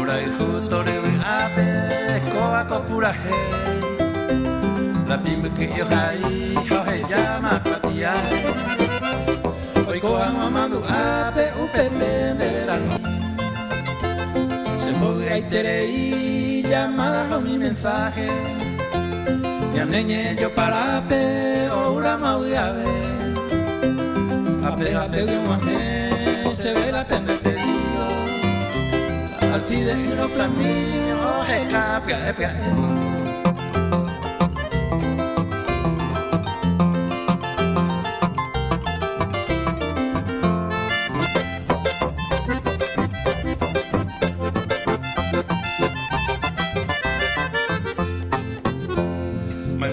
Pura y justo le voy a ver, coa con pura gente. La timbre que yo caí, yo se llama Patia. Hoy coa mamando ape, upepe de la se puede ahí terei, llamada a mi mensaje. Ya neñe yo para ape, ahora me voy a ver. Ape, ape, se ve la pena de Dios. Así de los planiños, escapia, escapia.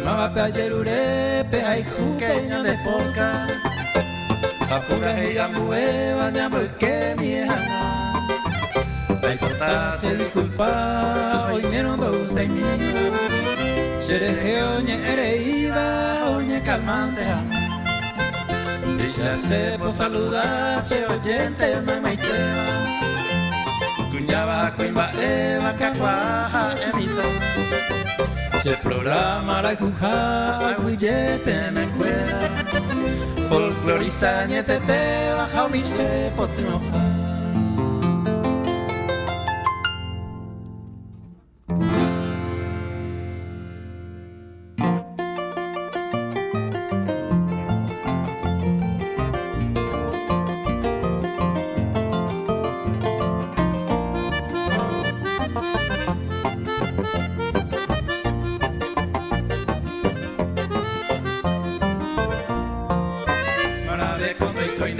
Mamá pe ayerure, pe hay juqueña de poca. Apura ella mueva, llamo que mi hija. La corta se disculpa, hoy me no gusta y mío. Sereje oñe ereída, oñe calmante. Ella se por saludarse, oyente, mamá y tema. Cuñaba, cuimba, eva, cacuaja, emito. Se programa la cuja, huye, me cuera. Folclorista, nietete, baja mi se potinoja.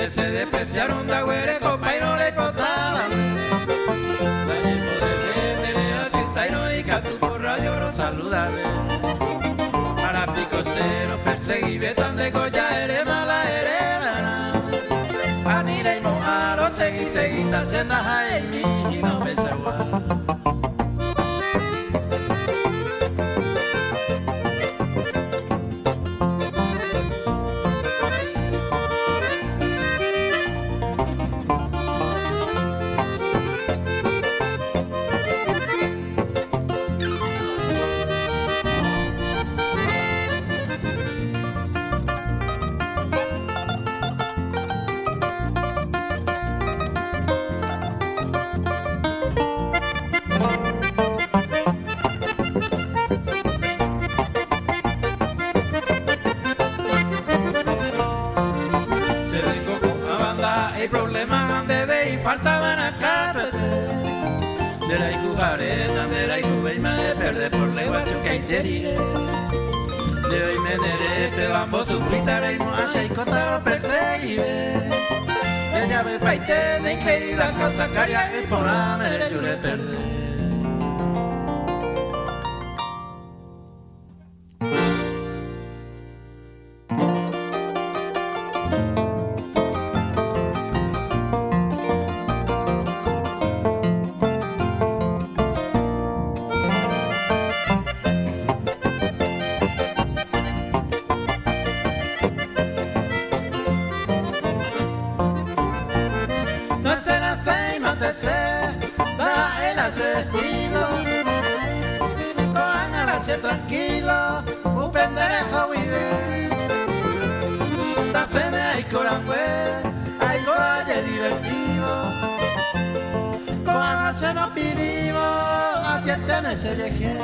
Se despreciaron de agüere, copa y no le costaban. La llevo de Terea, Siltaino y Catu por radio, no saludarle. Para pico cero, perseguí, vetan de Goya, eres mala, eres mala. Anira y mojaro, seguí, taciendas a mí y no me se igual. Faltaban acá de la icujarena, de la icubeima de perder por la iguación que hay terire. De hoy me nerete, vamos sufritaré y moacha y contra lo perseguiré. De llave paite, de increída causa caria, y por la mere yo le perdí. Da el hace estilo, con el hace tranquilo, un pendejo vive. Da se me hay corangüe, hay coraje divertido. Con el hace nos vinimos, a quien tiene ese yeje.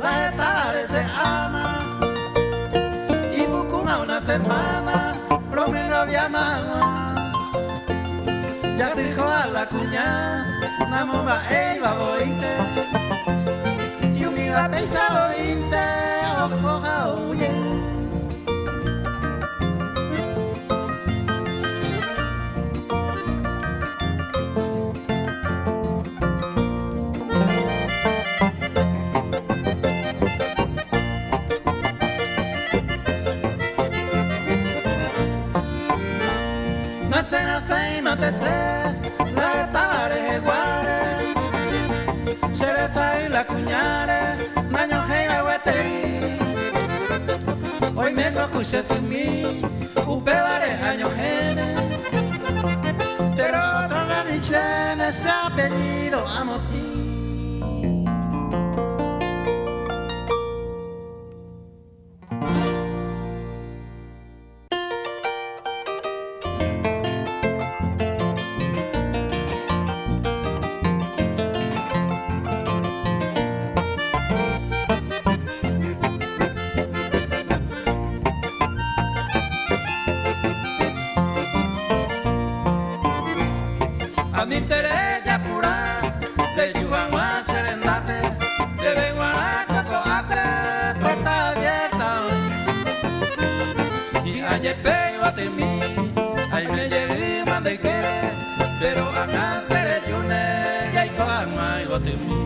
La esta se ama y busca una semana, primero había mamá. Ya se dijo a la cuña, la mamá iba a bointe. Si un iba a pensar bointe, ojo a huye. nace y matese, la tabare guare, cereza y la cuñare, naño heiba hueteri. Hoy me cocuche sin mí, upebare año gene, pero otro ganichen ese apellido amotín. A mi terella pura, le yuan a serendate, le vengo a cocoate, puerta abierta hoy. Y ayer pego a mí, ahí me llegué mande quiere, pero acá te yune, ya y coan más gote mí.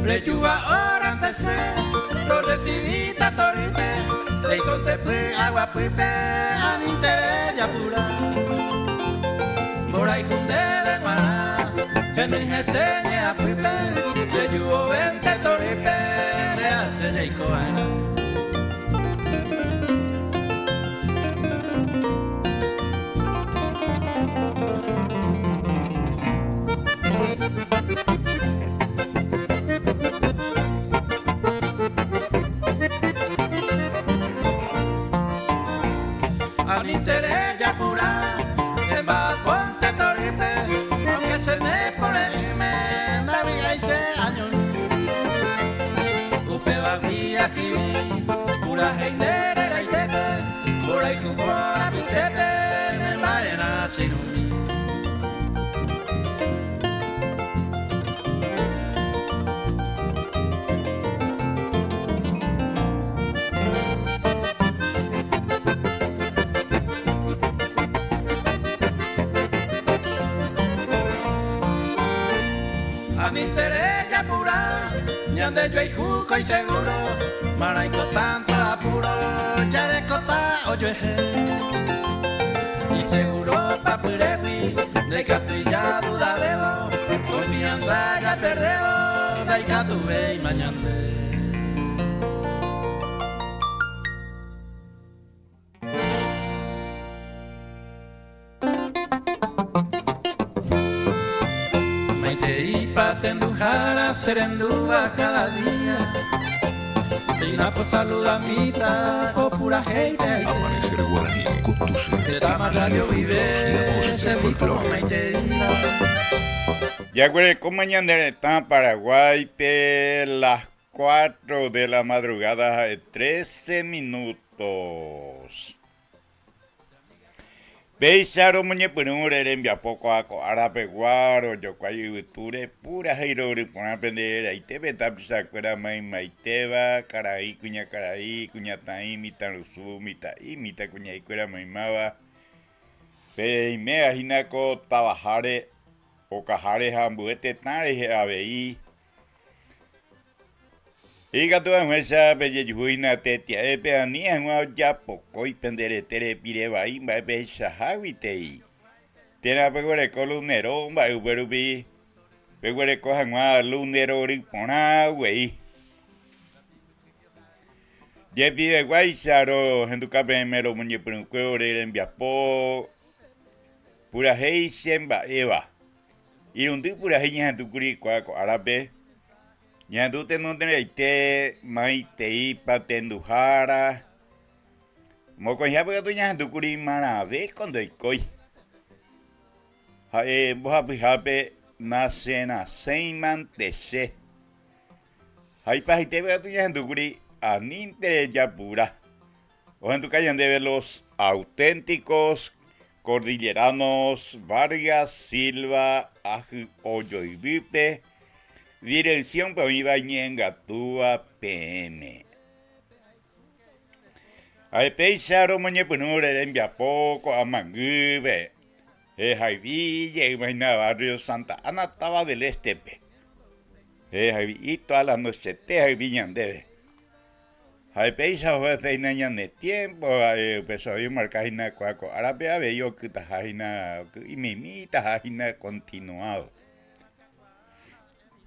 Lechuga ora empecé, lo recibí tatorime, le contemplé agua pipe, a mi interella pura. Por ahí junté de guaná, en mi jeseñe a pipe, le yugo 20 toripe, me hace de coana. A mi terella pura, en Ponte Toripe, aunque se me pone me da vida y se años. Upe va vía escribí, pura heindera y tepe, por ahí cupo a mi tepe, en vaina sin un. A mi terella pura, ñande yo y juco y seguro, maraico tanto apuro, ya de cota oyo eje. Y seguro pa purepi, de catilla duda debo, confianza ya perdebo, de catube y mañande. Tendujara serendúa cada día y una pues saluda mitad o pura gente. Amanecer guaraní con tu ser. De Tama Radio Vive se como Ya güey, como mañana está en Paraguay, pe las 4 de la madrugada, 13 minutos. Beisaro muñe punure envia poco a arapeguaro yo cuayu ture pura heirori pon aprender ahí te beta pisa cuera mai teba carai cuña tai mita rusu mita y mita cuña y cuera mai mava pe me ajinako tabajare o cajare hambuete tare abei y gato en esa belle juina tetia pe ania ngua ya poco y pendere tere pire bai ba be sahawitei tena pegore colunero ba uberubi pegore coja ngua lunero ri pona wey ye pide guai saro hendu cape mero muñe prunqueo re envia po pura hei semba eva y un tipo pura hei hendu kuri kwa arabe Ñandu te no te mai tei patendujara. Moko ya porque tu ñandu kuri marabe cuando ikoi. Boha pijape na seiman tese. Hay pajite porque tu ñandu kuri aninte ya pura. O en tu calle de ver los auténticos cordilleranos Vargas, Silva, Aju, Hoyo y Vipe. Dirección Pamibañenga Gatúa PM. Ai peisaro monye punure en Viapoco, a Mangube. Jaivilla, imagina barrio Santa Ana, estaba del Estepe. Jaivilla, toda la noche, te Jaivillan debe. Jaipeisa fue feina de tiempo, pues hoy marcajina cuaco. Ahora ve yo que tajina, y mimita tajina continuado.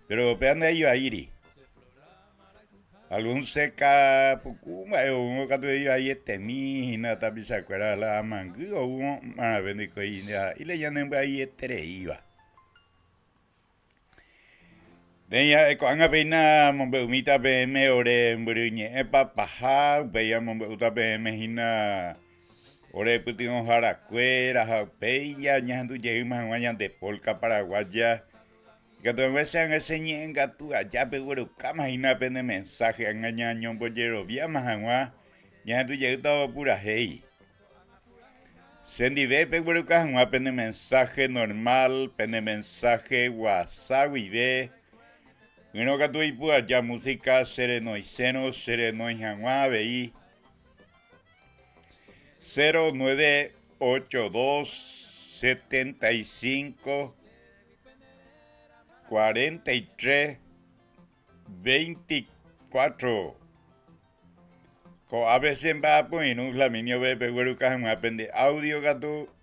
Pero peando ellos a iri. Algún seca pucuma, uno que tuve yo ahí temina, tapi se acuerda la mangu, o uno, mana bendico y le llaman ahí iba. Denya kuanga pena membeumita pm ore mbruñe papaja, veía membeuta pm hina ore putino jaracuera, japeya, ñandu lleguima guayan de polka paraguaya. Que tu vez se han enseñado tu allá pero cama y na pende mensaje engañan bollero vía majangua ya tu llegado pura hey sendi ve pero cajangua pende mensaje normal pende mensaje WhatsApp y ve no que tu ipu allá música sereno y seno sereno y jangua veí 0982 75 43 24 ko a veces va a poner un flaminio bebé que me aprende audio gato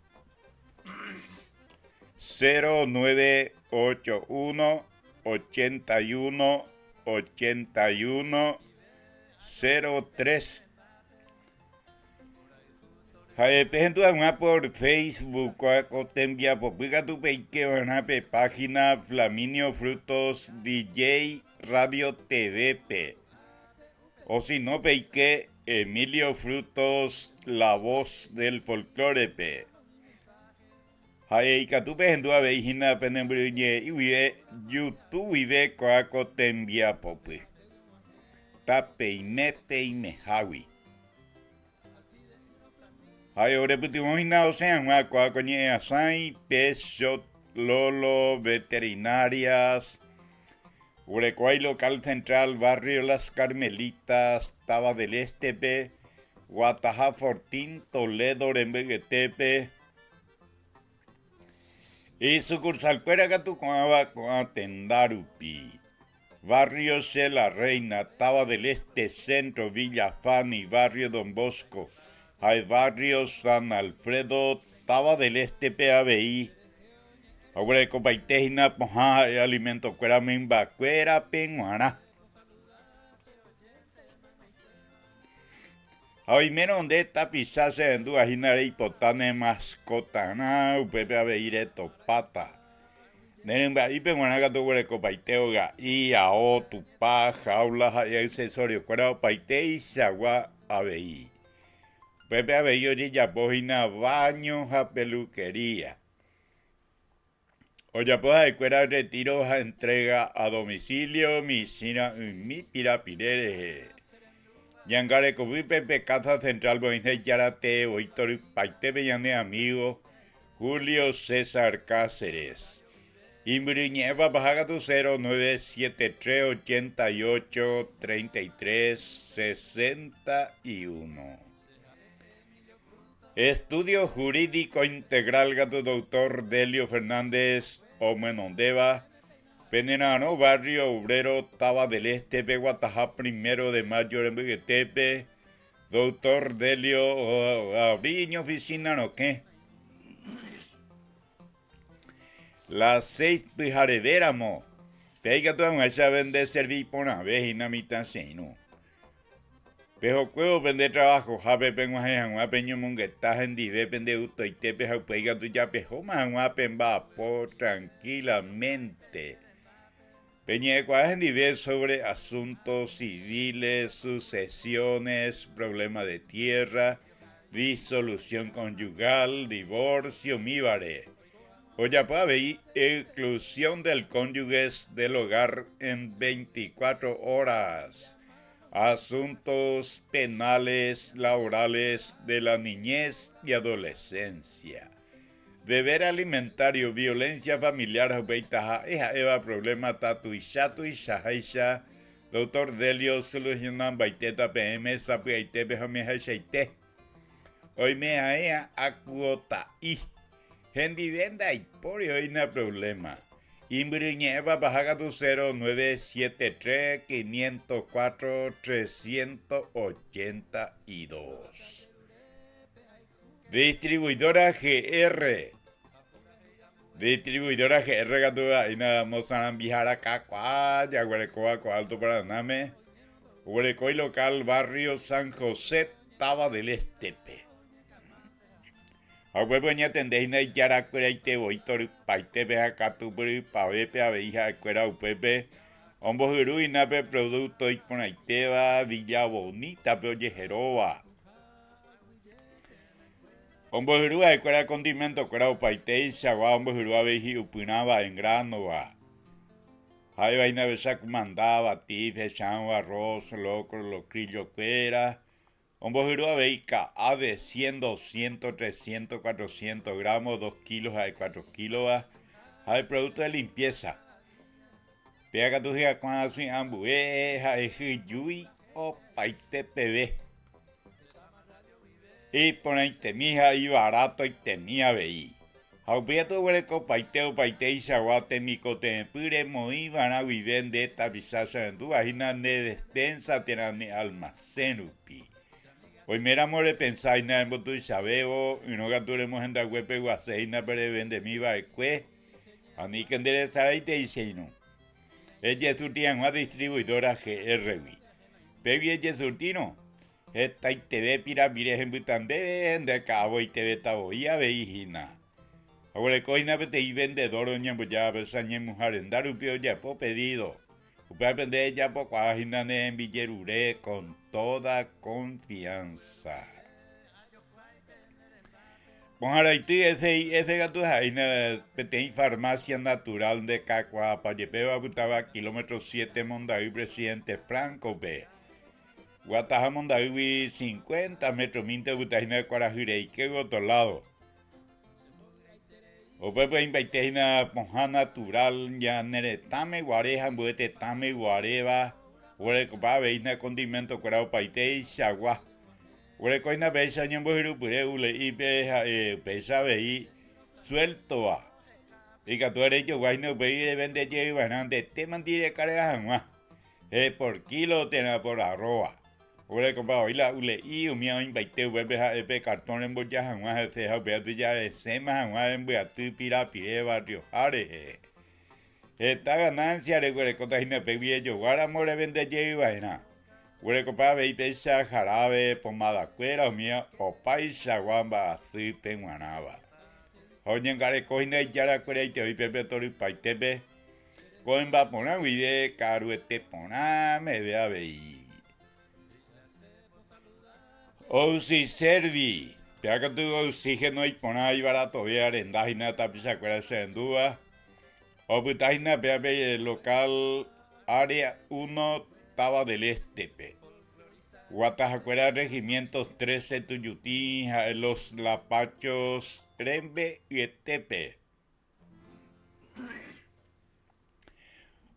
0981 81 81 03 Gente por Facebook, te envía publica tu peque una página Flaminio Frutos DJ Radio TVP. O si no peque Emilio Frutos, la voz del folclore P. Hay que tu gente a veijina penembruñe y vive YouTube vive coaco te envía popi. Tape y me hawi. Hay ahora putimos hina o sea una coacoñe asai peso lolo veterinarias. Urecuay local central barrio Las Carmelitas Taba del Estepe Guataja Fortín Toledo Rembeguetepe y sucursal Cuera Gatucuaba con Tendarupi barrio C La Reina Taba del Este Centro Villa Fani barrio Don Bosco hay barrio San Alfredo Taba del Este PABI ahora copaitejina poja alimento cuera mimba cuera penguana. Hoy menos donde está pisase en duda hinare hipotane mascota na upepe abeire topata. Nenga y penguana gato cuera copaiteo ga y ao tupa jaula y accesorio cuera paite y sagua abei. Pepe abeio ya pojina baño a peluquería. Oye, pues hay cuera retiro a entrega a domicilio, misina mi pirapirere. Yangare cobi pepe casa central boinse yarate oitor paite bellane amigo Julio César Cáceres. Imbruñeva bajaga tu 0973 88 33 61. Estudio Jurídico Integral gato doctor Delio Fernández Omenondeva, Penenano, Barrio Obrero, Taba del Este, Peguatajá, 1 de Mayo, en Beguetepe, doctor Delio Abriño, oficina, ¿no qué? Las 6 pijaredéramos, pega toda una llave de servir por una vez y na mitad seno. Pero cuando vende trabajo, jabe pengo a peño mongueta en dive pende uto y te peja pega tu ya pejo man pemba por tranquilamente. Peñe en dive sobre asuntos civiles, sucesiones, problema de tierra, disolución conyugal, divorcio, míbare. Oya pabe, exclusión del cónyuge del hogar en 24 horas. Asuntos penales, laborales de la niñez y adolescencia. Deber alimentario, violencia familiar, beitaja, eva problema tatu y shahaisha, Doctor Delio solucionan baiteta PM sapiaite behamia shaite. Hoy me aea acuota y Hendi venda y por hoy no problema. Imbriñeva bajaga tu 0973 504 382. Distribuidora GR. Distribuidora GR Gatua ina Mozambique Vijara Cacua, Yaguarecoa Coalto Paraname, Huerecoy local barrio San José, Taba del Estepe. A huevo ña tendeina y yara cuera y te voy tor paitepe a catupuri pavepe a veija cuera upepe. Ombo juru y nape producto y con aiteba Villa Bonita pero yejeroba. Ombo juru a cuera condimento cuera upaite y sagua ombo juru a veji upinaba en grano va. Hay vaina besa comandaba tife, chango, arroz, locro, locrillo cuera. Ombo juru a veica a de 100, 200, 300, 400 gramos, 2 kilos a 4 kilos. Hay producto de limpieza. Pega tu hija cuando sin ambueja, yui o paite pebe. Y ponete mija y barato y tenía veí. Aupía tu hueco paite o paite y saguate mi cote pure moi van a vivir de esta visasa en tu vagina de despensa tienen almacén upi. Hoy mira more pensáis na en botu y sabebo y no gaturemos en da huepe guaseina pero vende mi va eque. A mí que enderezar ahí te dice no. Ella surtían una distribuidora GR. Pebi ella surtino. Esta y TV piramires en butande de cabo y TV taboía veijina. Ahora coina te y vendedor oña ya besañe mujer en dar upio ya po pedido. Upea aprender ya po cuajina en villerure con toda confianza. Ponjaraiti ese gato jaina petei farmacia natural de Cacua Payepeba butaba kilómetro 7 Mondaví presidente Franco B. Guataja Mondaví 50 metros minte butaina de Cuarajirei que otro lado. Opepe invaiteina ponja natural ya neretame guareja buete tame guareva. Ore copa veina condimento curado paite y chagua. Ore coina beisa ñembo hirupure ule y pesa veí suelto va. Y que tú eres yo guayno veí de vende y banante te mandire careja por kilo tena por arroba. Ore copa oila ule y umia invaite webeja epe cartón en boya jamás se ha beatu ya de sema jamás en beatu pira pire barrio jare. Esta ganancia de huerecota y me pegué yo guara more vende y vaina. Huerecopa ve y pesa jarabe pomada cuera o mía o paisa guamba así penguanaba. Oyen gare coina y yara cuera y te oí pepe tori paitepe. Coin va pona vide caruete pona me vea veí. Osi servi. Pega que tu oxígeno y pona y barato ve arenda y nata pisa cuera se endúa. Obutaina Pepe local área 1 Taba del Estepe. Guatajacuera regimientos 13 Tuyutín, Los Lapachos, Rembe y Estepe.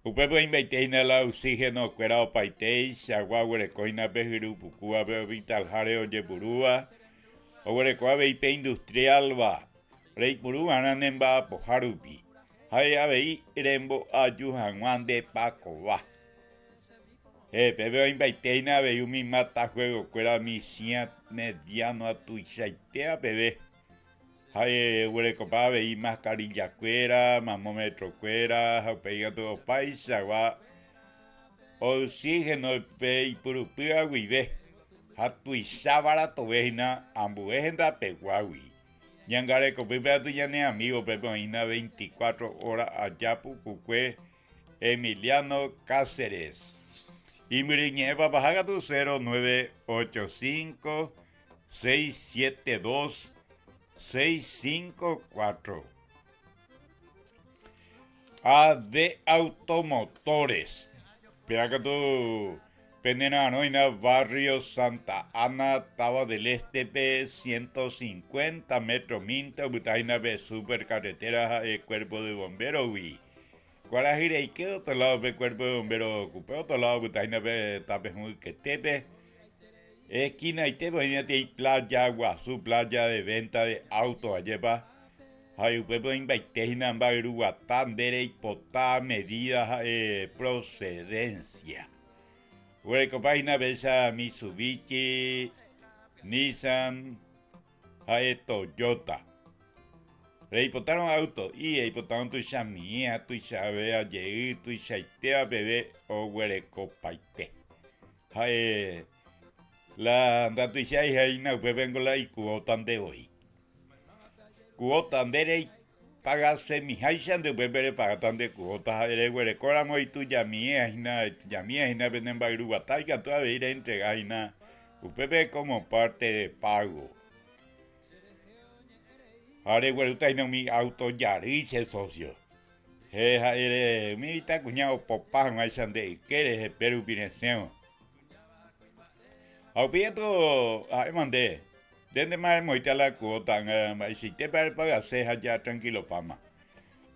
Upepo invaiteina la oxígeno cuera opaitei, Saguaguerecoina Pejiru, Pucua, Vital Jareo, Yepurúa, Oguerecoa Veipe Industrial va, Rey Purúa, Nanemba, Pojarupi. Hay ahí rembo ayuhan Juan de Paco va. Pepe invaiteina veiu mi mata juego cuera mi cia mediano a tu isaitea bebé. Hay huecopa vei mascarilla cuera, mamómetro cuera, pega todo paisa va. Oxígeno pe purupia guive. A tu isabara toveina ambuejenda peguawi. Yangare con Pepe tu ya ne amigo Pepe Ina 24 horas allá Pucucue Emiliano Cáceres. Y Miriñeva bajaga tu 0985 672 654. AD Automotores. Pega tu Penenanoina, barrio Santa Ana, Taba del Estepe, 150 metros minta, butaina de supercarretera, cuerpo de bombero, Cuarajire y que otro lado pe cuerpo de bombero ocupé otro lado que taina pe tape muy que tepe. Esquina y tepe hay playa Guazú, playa de venta de autos allá. Hay pepe invaitejina en Bairuatán, dere y potá medidas procedencia. Hueco página besa Mitsubishi, Nissan, hay Toyota. Reipotaron auto y reipotaron tu chamía, tu chabea, llegué, tu chaitea, bebé o huereco paite. Hay la anda tu chai, hay na vengo la y cuotan de hoy. Cuotan de rey, pagase mi haishan de bebé pagatan de cuotas, hay huereco la moi tu llamía, y na venden bairubatay, que todavía ir a entregar y na. Upepe como parte de pago. Ahora guaruta no mi auto Yaris socio. Mi vita cuñado popá no hay sande que eres Perú pineseo. Au pieto mandé. Dende más moita la cuota si te para pagar ceja ya tranquilo pama.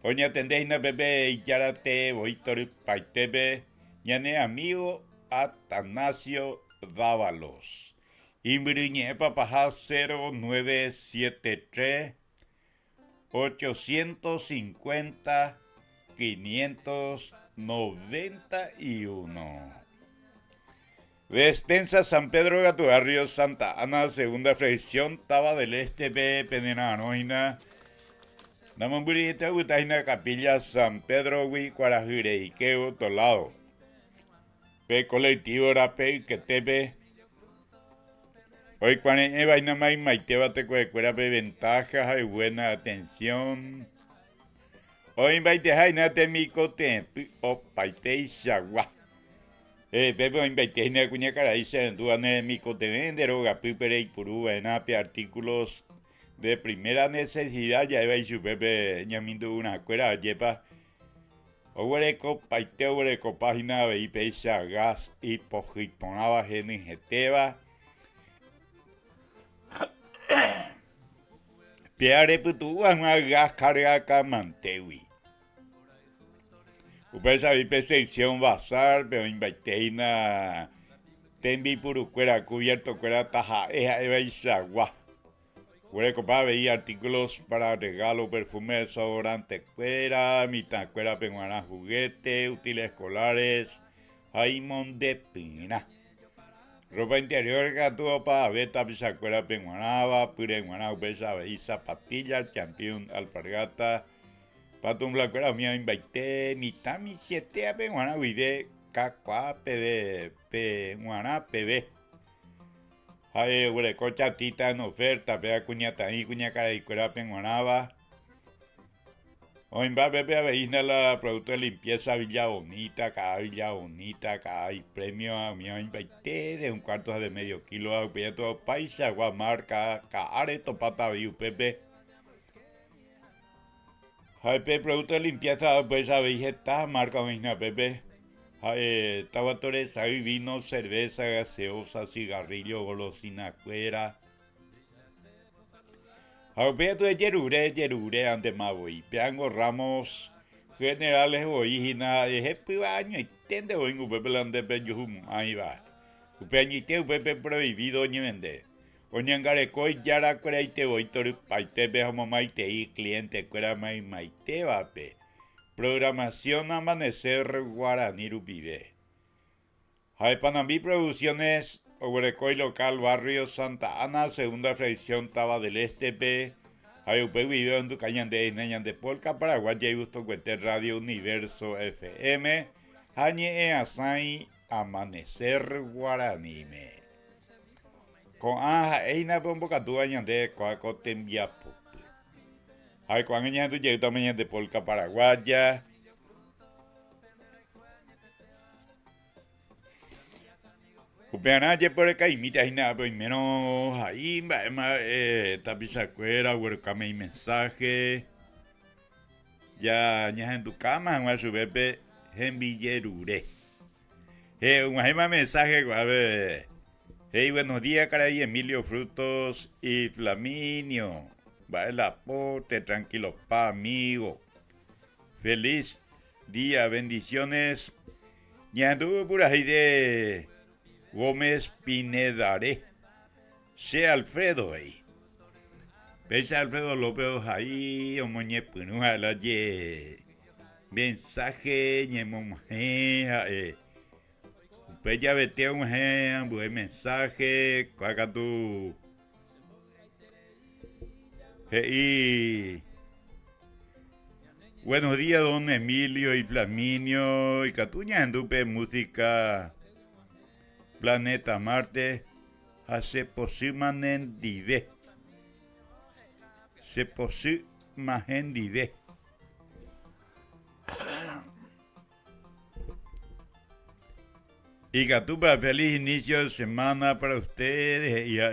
Oña atendéis na bebé y yarate voitor paitebe. Ñane amigo Atanasio Dávalos. Imbriñe papaja 0973 850 591. Despensa San Pedro Gatuarrio Santa Ana, segunda fracción, Taba del Este B, Penenanoina. Namamburita Gutaina Capilla San Pedro Gui Cuarajire Ikeo Tolado. P colectivo Rape que tepe. Hoy cuando vaina más maiteba te cuecuera pe ventajas y buena atención. Hoy invite jaina te mico te o paite y sagua. Pepe invite jaina cuña cara y se enduane mico te vender o gapipere y puru enape artículos de primera necesidad ya iba y su pepe ñamindo una cuera yepa. Oguereco paite oguereco página de IP sagas y pojitonaba genigeteba. Piare putu a gas carga mantewi. Upesa vipe sección bazar, pero invaiteina tembi purucuera cubierto cuera taja eva y sagua. Hueco para ver artículos para regalo, perfume, desodorante cuera, mitad cuera penguana juguete, útiles escolares, jaimón de pina. Ropa interior gato para beta pisacuera penguanaba, pirenguana ubesa y zapatillas, champion, alpargata, patum la cuera mía invité, mitad mi siete a penguana uide, cacua, pb, penguana, pb. Hay hueco chatita en oferta, pega cuñata y cuña cara y cuera penguanaba. O en bebé a veina la producto de limpieza Villa Bonita, acá hay premio a mi invité de un cuarto de medio kilo a todo paisa, guamarca, acá areto pata viu pepe. Hay producto de limpieza pues a vegeta marca veina pepe. Hay tabatores, hay vino, cerveza, gaseosa, cigarrillo, golosina, cuera. Alberto de Yerure, ante Maboy, Piango Ramos, generales oígina, de año y tende o en Upepelande Penyum, ahí va. Upeñite, Upepe prohibido, ni vende. Oñangarecoy, Yara, Creite, Oitor, Paite, Bejamaite y cliente, Cuera, Maite, Vape. Programación Amanecer Guaraní Rupide. Panambí Producciones. Oguerecoy local, barrio Santa Ana, segunda fracción Taba del Este P. Ayupe vivió en Ducañande, Neñan de Polca, Paraguay, y gusto cuente Radio Universo FM. Añe Asai, Amanecer Guaranime. Con Aja, Eina Bombocatúa, Ñande, Coacote, Viapo. Ay, con Añan de Polca, Paraguaya. Upeanaje por acá imita y nada, pues menos ahí, tapizacuera, huercame y mensaje. Ya, en tu cama, a su bebé, en Villerure. Un mensaje, a ver. Hey, buenos días, caray, Emilio Frutos y Flaminio. Va el aporte, tranquilo, pa, amigo. Feliz día, bendiciones. Ñandu por ahí de Gómez Pinedaré. Se Alfredo ahí. Pese Alfredo López ahí, omoñe punuja la ye. Mensaje, ñemomaje, ya vete un buen mensaje, cuaca tu. Y buenos días, don Emilio y Flaminio, y Catuña Andupe, música Planeta Marte, hace posible se posible y Catupa, feliz inicio de semana para ustedes. Y a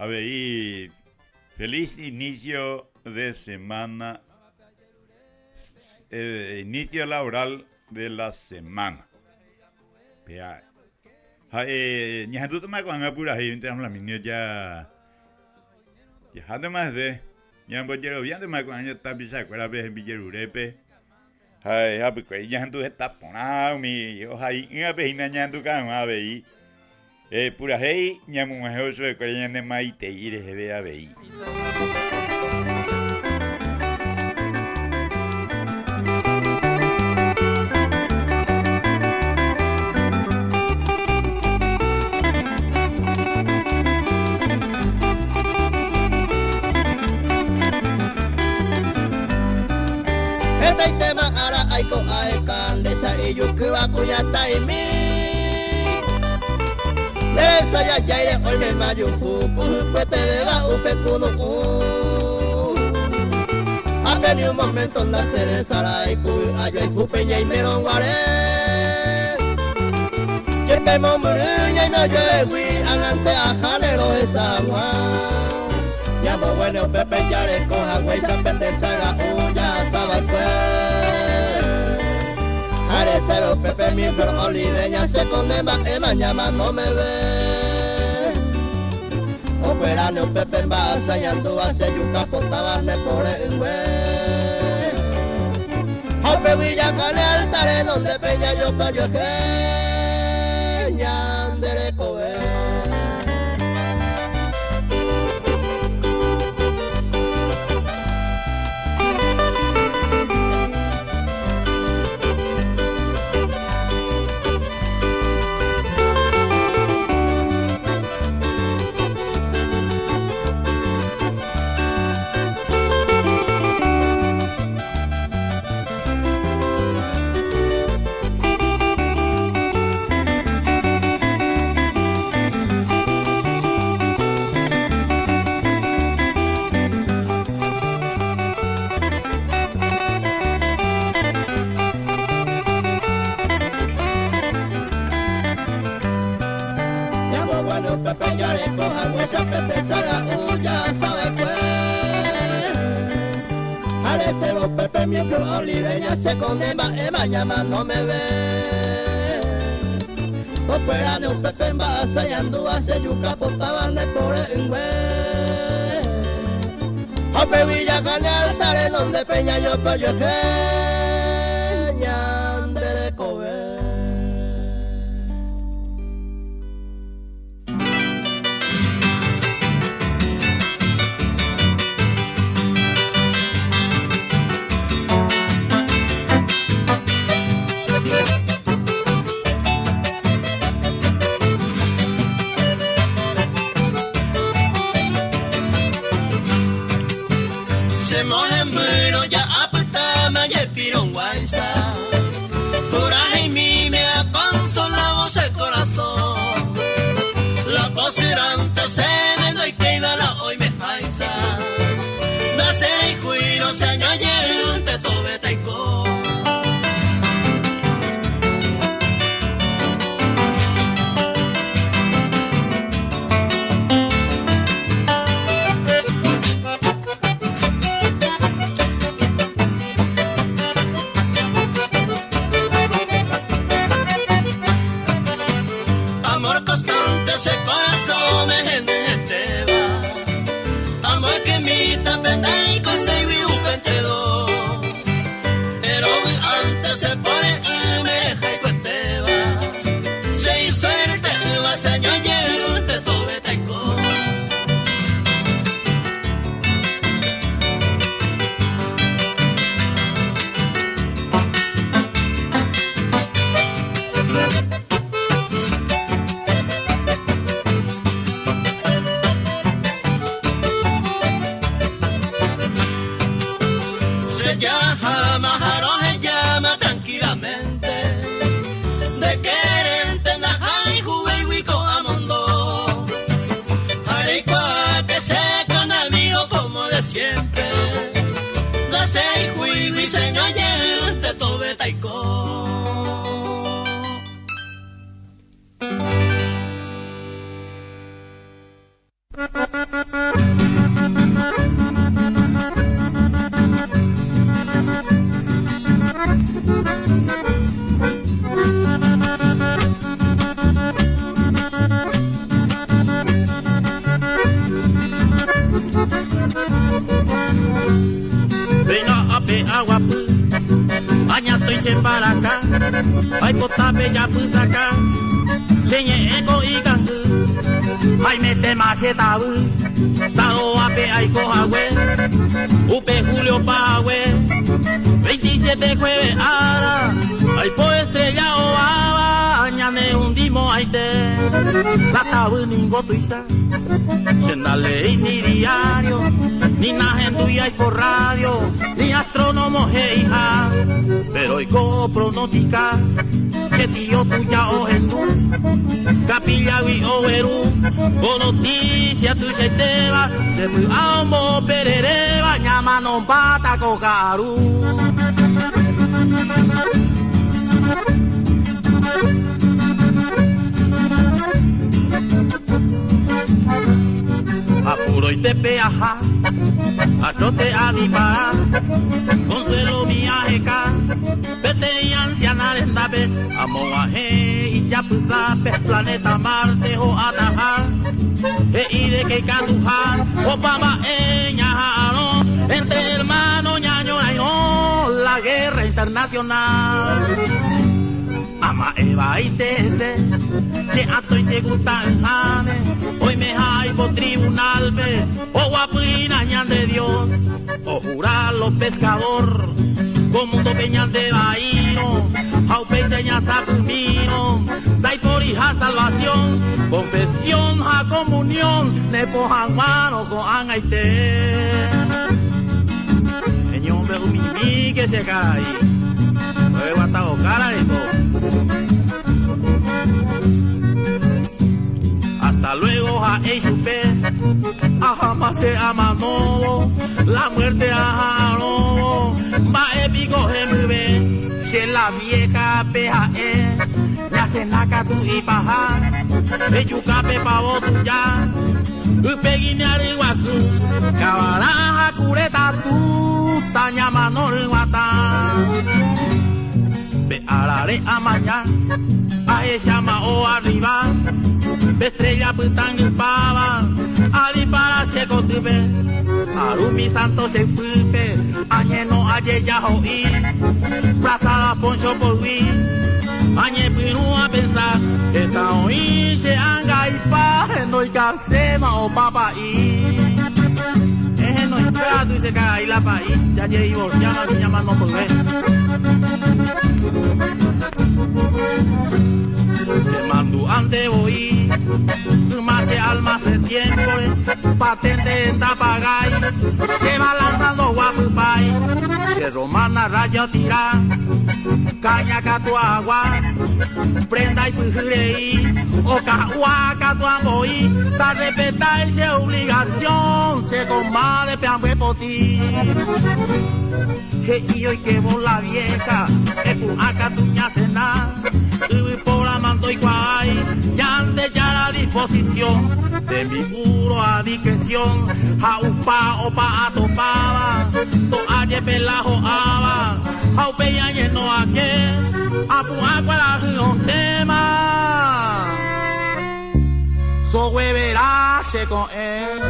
ver, feliz inicio de semana, inicio laboral de la semana. Ya tú tomas con apura ahí, entramos la minio ya además de ya en Bollero, ya además con años tapisa, cuál vez en Villerurepe. Porque ya tú estás ponado, mi ahí, y a ver, ya tú a ver, pura hey, ya muy mejor de coreano de maite y de ver a ver. Aiko aekandesa iyukuwa kuyata imi Deresa ya jaire olme mayuku Puhupuete beba upe kunu Ha venido un momento nacer en Saraiku Ayo ikupeña y meronguare Yerpe momuruña y me oyo ewi Anante a jalero esa gua Yamo bueno pepe yare coja güey Chapete saga uya sabaikue Arecero, Pepe, mi flor oliveña se condena, mañana no me ve. Operane un Pepe en basa y andu hace yuca portaban de por el güey. Ope Villa Cane altare donde peña yo callo que ñandere coe. Chapete saga uya sabe pues Arecebo Pepe mi flor oliveña se condena mañana no me ve Operane un Pepe en basa y andu hace yuca portaban de por el güey Ope Villa Cane altare donde peña yo pollo que ñandere cobe Pero Venga ape aguapu, añato y se para acá, ay potape ya pusaka, señe ego y gangu, ay mete machetabu, taro ape ay cojawe, upe Julio Pawe, 27 jueves ara, ay po estrella o aba, añane hundimos ay te, la tabu ningo tuisa, senale ni diario, ni najendu y ay por radio, ni astrónomo heija, pero hoy pronostica que tío tuya o hendú, capillagui o verú, o noticia tu se te va, se me amo perereba, llama non pata cocaru. Apuro y te peaja, achote a disparar, consuelo viajeca, vete y anciana rendabe, amoaje y chapuzape, planeta Marte o atajar, y de que catujar, o pama ñajaro, entre hermanos ñaño no, la guerra internacional. Ama Eva y Tese, si a tu te gusta el jane, hoy me hay por tribunal, ve, o guapuina ñan de Dios, o jurar los pescador, con mundo peñan de baíno, au peña sapumino, dai por hija salvación, confesión a comunión, ne pojan mano con angaite. Señor, veo mi que se cae, luego hasta cara y todo. Hasta luego a Eisupe, a jamás se ama no, la muerte a no, va épico gembe, si la vieja peja la cenaca tu y paja, echucape pavo tuya, upeguine ariguazú, cabaraja cureta tu, taña manor guata. Arare a mañana, a ella o arriba, estrella putan el pava, ali para se contube, arumi santo se pupe, añeno aye ya hoy, frazada poncho por huir, añe pinu a pensar, esta hoy se anga y pa, no hay casema o papa y. No espera tú se cae la país, ya llegué divorciada, mi llama no volver. Se mandó ante hoy, más se alma se tiempo, patente en tapagay, se va lanzando guapupay, se romana raya tira, caña tu agua, prenda y pujireí, o cahuaca tu amboí, ta respetar se obligación, se coma de peambe por ti. Y hoy que vos la vieja, es tu acá tu ña cena, y por la mando y guay, ya antes ya la disposición, de mi puro a discreción, jaupa o pa atopaba, to aye pelajo aba, jaupe ya lleno a que, a tu agua la rion tema, so hueverá se con él.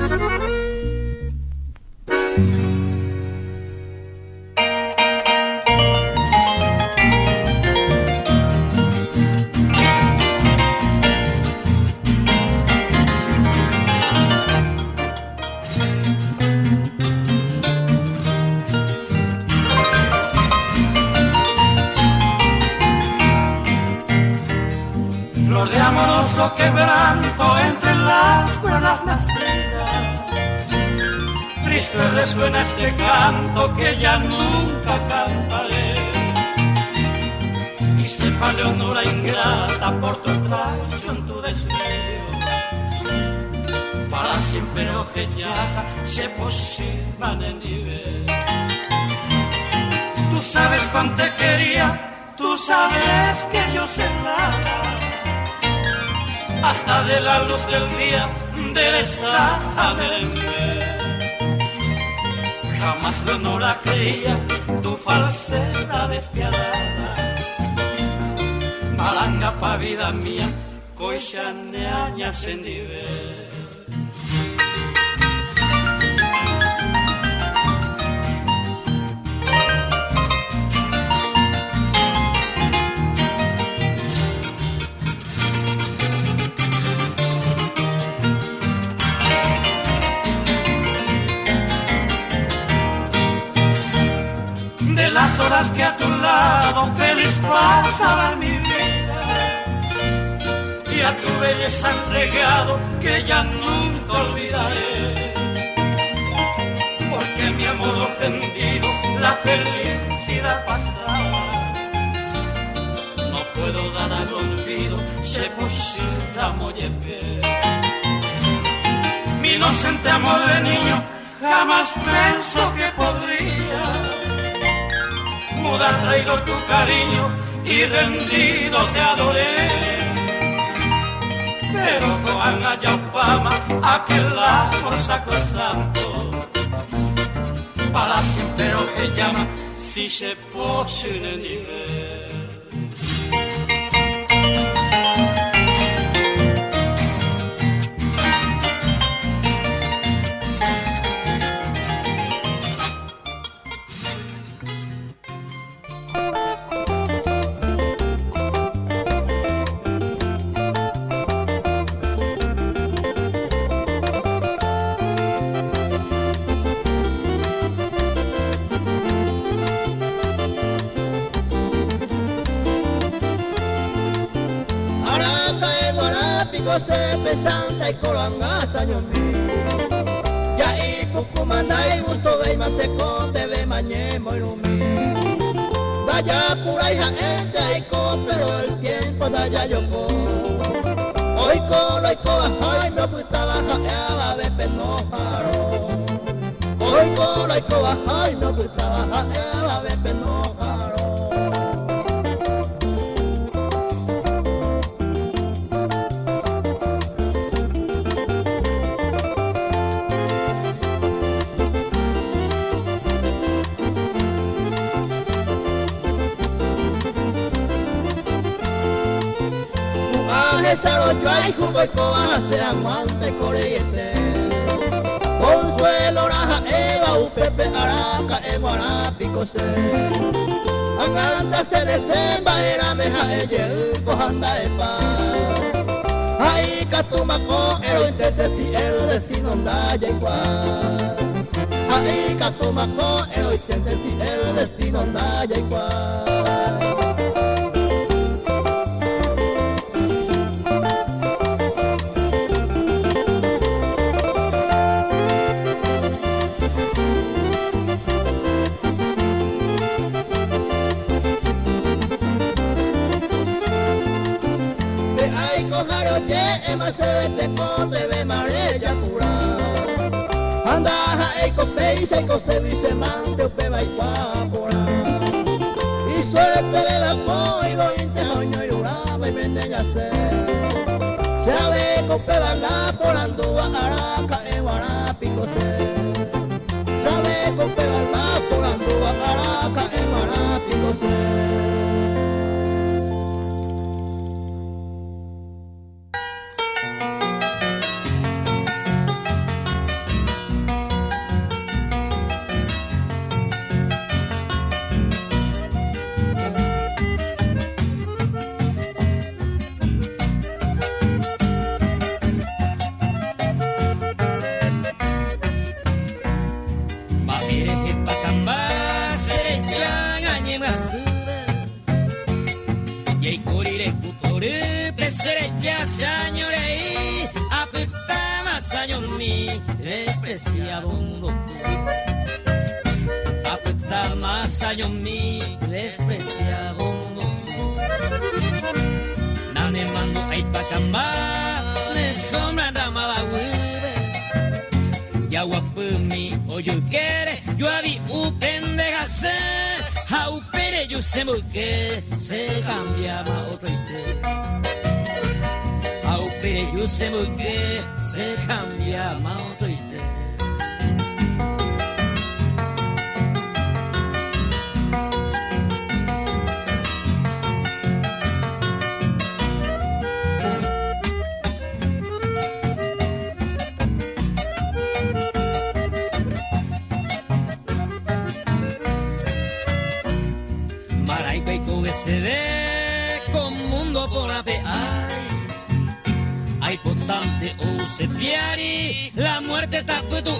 Flor de amoroso quebranto entre las cuerdas nacidas, triste resuena este canto que ya nunca cantaré. Y sepa Leonora ingrata por tu traición, tu desvío, para siempre ojeñada se posible en nivel. Tú sabes cuánto te quería, tú sabes que yo sé nada, hasta de la luz del día desáname. Jamás Leonora creía tu falsedad despiadada, malanga pa vida mía, coisa neaña sin nivel. las horas que a tu lado feliz pasaba mi vida, y a tu belleza entregado que ya nunca olvidaré, porque mi amor ofendido la felicidad pasada no puedo dar al olvido, se pusirá muy bien. Mi inocente amor de niño jamás pensó que podría mudar traidor tu cariño y rendido te adoré. Pero con Ayapama aquel amor sacrosanto para siempre lo que llama si se posible nivel. Se pesanta y colanga sañomi ya y pucumanda y gusto de manteco te ve mañemo y rumi vaya pura hija gente y pero el tiempo da ya yo hoy colo y cobaja y me puta baja a bebé no paro hoy colo y cobaja y me puta baja a bebé no paro. Yo hay jugo y cobaja se aguanta y corriente Consuelo raja eva upepe araca e guarapico se Anganta se desemba era meja eye cojanda e pa Ahí catumacó el intente si el destino anda ya igual Ahí catumacó el intente si el destino anda ya igual. Se vete con te ve marella pura Andaja eiko peisa eiko se vise mante upe va iguapora Y suerte de la po y vointe hoño y uraba y vende ya se ave cope va la porandúa araca e guarapico se ave cope va la porandúa araca e guarapico se. Despreciado apeta más año mi despreciado nane mando ay pa camba le sombra dama la hueve ya guapumi o yo quiere yo avi u pendeja se au pere yo se que se cambiaba otro ite au pere yo se que se cambiaba otro ite. Se ve con mundo por la fe hay potente o se piari la muerte taputu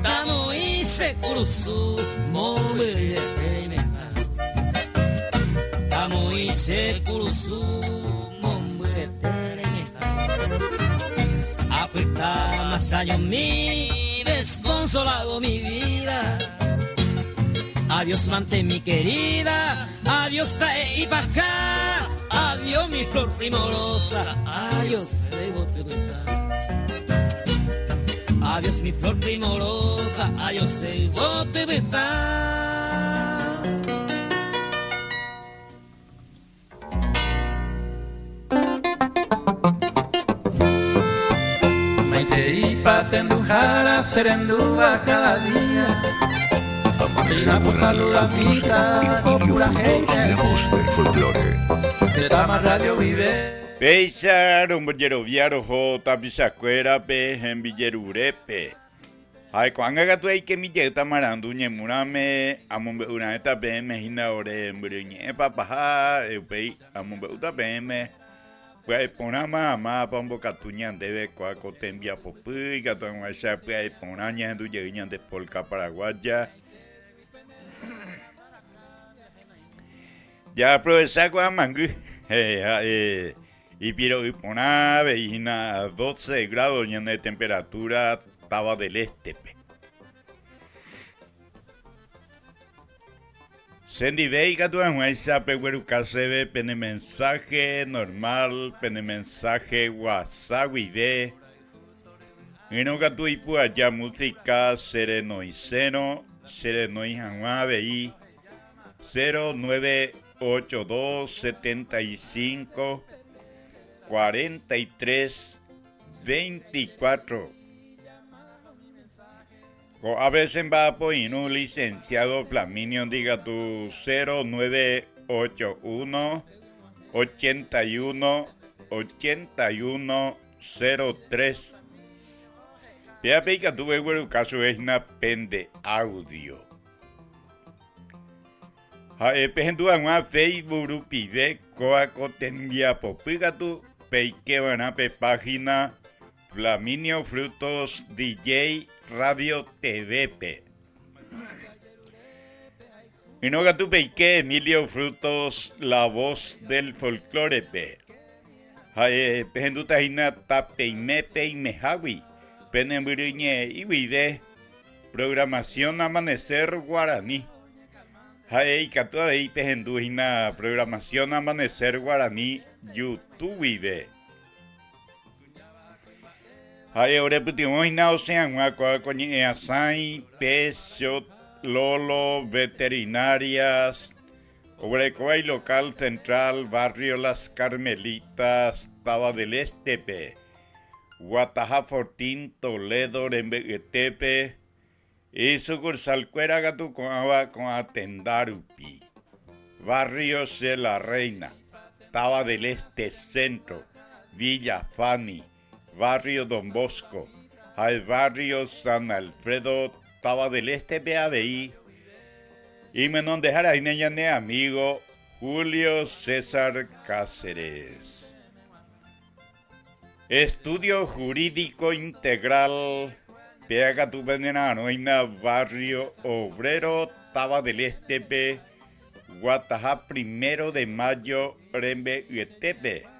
tamo y se cruzó mover curusu mombere tereñeta. Apuesta más años mi desconsolado mi vida. Adiós mante mi querida, adiós tae y bajá, adiós mi flor primorosa, adiós sebote beta. Adiós mi flor primorosa, adiós sebote beta. Maite patendujara serendúa cada día. Amanecer Una guaraní saluda con tu ser, amiga, con Emilio pura Frutos, gente. la voz del folclore. De Tama Radio Vive. Peisa, rombillero viaro, ho, tapisacuera, pe, hembillerurepe. Ay, cuanga gato hay que mi yeta marandu, ñemurame, amombe una esta pe, me hina ore, mbruñe, papaja, eupei, amombe uta pe, me. Pues ponama, ama, pombo catuñan debe, coaco tembia popui, gato en guacha, pues ponaña, du lleguñan de polca paraguaya. Ya, profesor, con mangu. Y pero y pona veina a 12 grados de temperatura estaba del este. Sendi veiga tu anhuesa pegueruca se ve pene mensaje normal, pene mensaje WhatsApp y de. Y no gatu y pu allá música sereno y seno, sereno y janua veí 0982 75 43 24. A veces va a poner un licenciado Flaminio, diga tu 0981 81 81 03. Pia pica tu veo caso es una pende audio. Pehendua una Facebook pide coaco tembia popiga tu peike van a página Flaminio Frutos DJ Radio TVP. Y no gatu peike Emilio Frutos la voz del folclore pe. Pehenduta hina tapeime peimejawi. Penembriñe y vide programación Amanecer Guaraní. Hay catua de pehenduina programación Amanecer Guaraní YouTube vive. Hay ahora putimos na ocean con asai peso lolo veterinarias obrecoay local central barrio Las Carmelitas Taba del Estepe Guataja Fortín Toledo Rembetepe y sucursal Cuera Gatu con Atendarupi barrios de la Reina Taba del Este Centro Villa Fani barrio Don Bosco, al barrio San Alfredo, Taba del Este, PABI, y me non dejar ahí mi amigo Julio César Cáceres. Estudio Jurídico Integral, pega tu venenano en barrio Obrero, Taba del Este, Guatajá, 1 de mayo, Rembe Uetepe.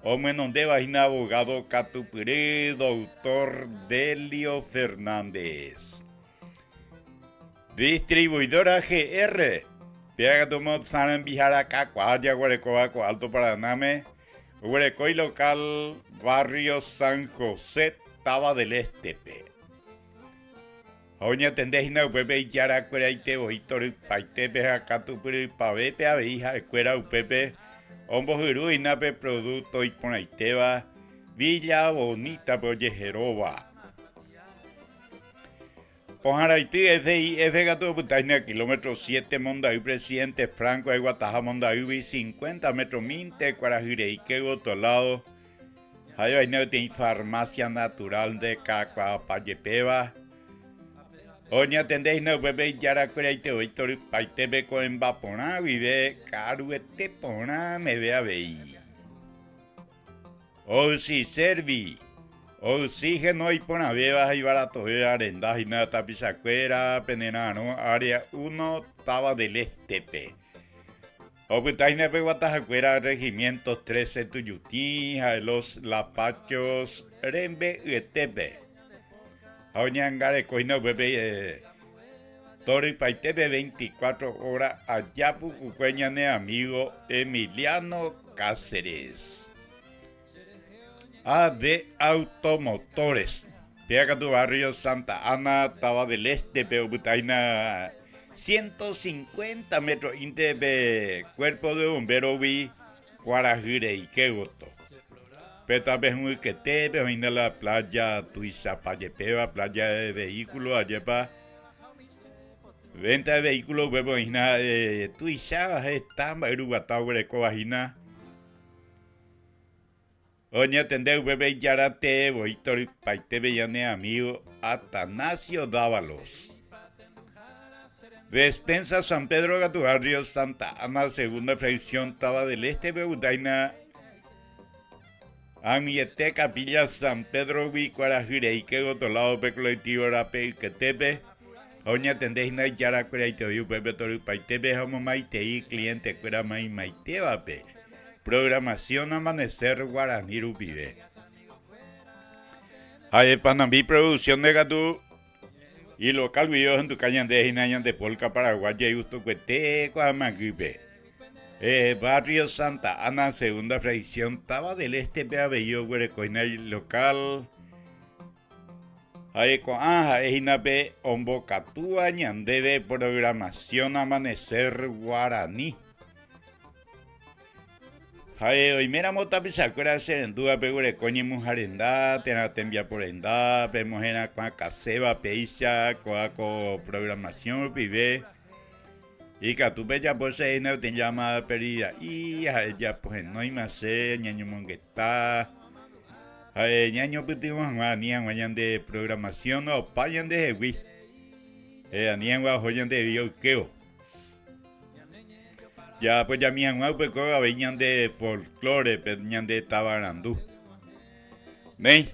Hombre donde va un abogado Catupiré, doctor Delio Fernández. Distribuidora GR. Pega tu mozana viajar acá, cuadra, Guarecoaco, Alto Paraname. Guarecoy local, barrio San José, Taba del Estepe. Oña tendéis na upepe y yara cuera y te ojitor paitepe acá tu piri pavepe a veija escuela upepe. Ombo Jurú y Nape Producto y Ponaiteba, Villa Bonita Proyejerova. Pojaraití F Gato Putaina, kilómetro 7, Mondaí, Presidente Franco de Guataja, Mondaí, 50 metros Minte, Cuarajire y Quego, Tolado. Hay vaina de farmacia natural de Cacuapayepeba. Oña tendéis no bebé yara cureite oitor paitebe con vapona vive caruete pona me vea vei. O si servi. Oxígeno y pona bebas y barato de arendas y nada tapizacuera penenano área 1 Taba del Estepe. Obutaina Peguatajacuera, Regimientos 13 Tuyutí, los Lapachos, Rembe Uetepe. Aoñangare Coino Bebe, Tori Paitepe 24 horas, Ayapu Cucueñane, amigo Emiliano Cáceres. AD Automotores. Pega tu barrio Santa Ana, Taba del Este, Peobutaina. 150 metros de cuerpo de bombero vi Guarajire y Kegoto. Peta muy que te veo la playa Tuizapayepeva, playa de vehículos, ayepa. Venta de vehículos, huevo ina Tuizaba, está Marubatagre Covajina. Oña tende bebé yarate, voitor paite bellane amigo Atanasio Dávalos. Despensa San Pedro Gatubarrio, Santa Ana, segunda fracción, Taba del Este, Beudaina, Amiete, Capilla, San Pedro, Vicuarajire, Ikego, Tolado, Pecloitio, Rape, Quetepe, Oña Tendejna, Yara, Cueraiteo, Pepe, Toru, Paitepe, Homo Maitei, cliente, Cueramai, Maitevape, programación Amanecer, Guaraní, Rupide. Hay Panambi, producción de Gatú. Y local videos en tu caña de Hinayan de Polca, Paraguay, y justo Cuete, Coamaguipe. Barrio Santa Ana, segunda fracción, Taba del Este, Beabello, Huerecoina, local. Ahí con Hinape, Ombocatúa, Ñandebe, programación Amanecer Guaraní. Hoy mira mota pisacura serendúa pegure coñi mujarenda tena tembia por enda pemojena con caseba peisha coaco programación pibe y catupe ya por se no te llama perida y ya pues no hay más ñaño mongueta ñaño putimos anían vayan de programación o payan de hewi anían joyan de bioqueo. Ya pues ya mi abuelo pues coga venían de folclore, venían de tabarandú. ¿Ven?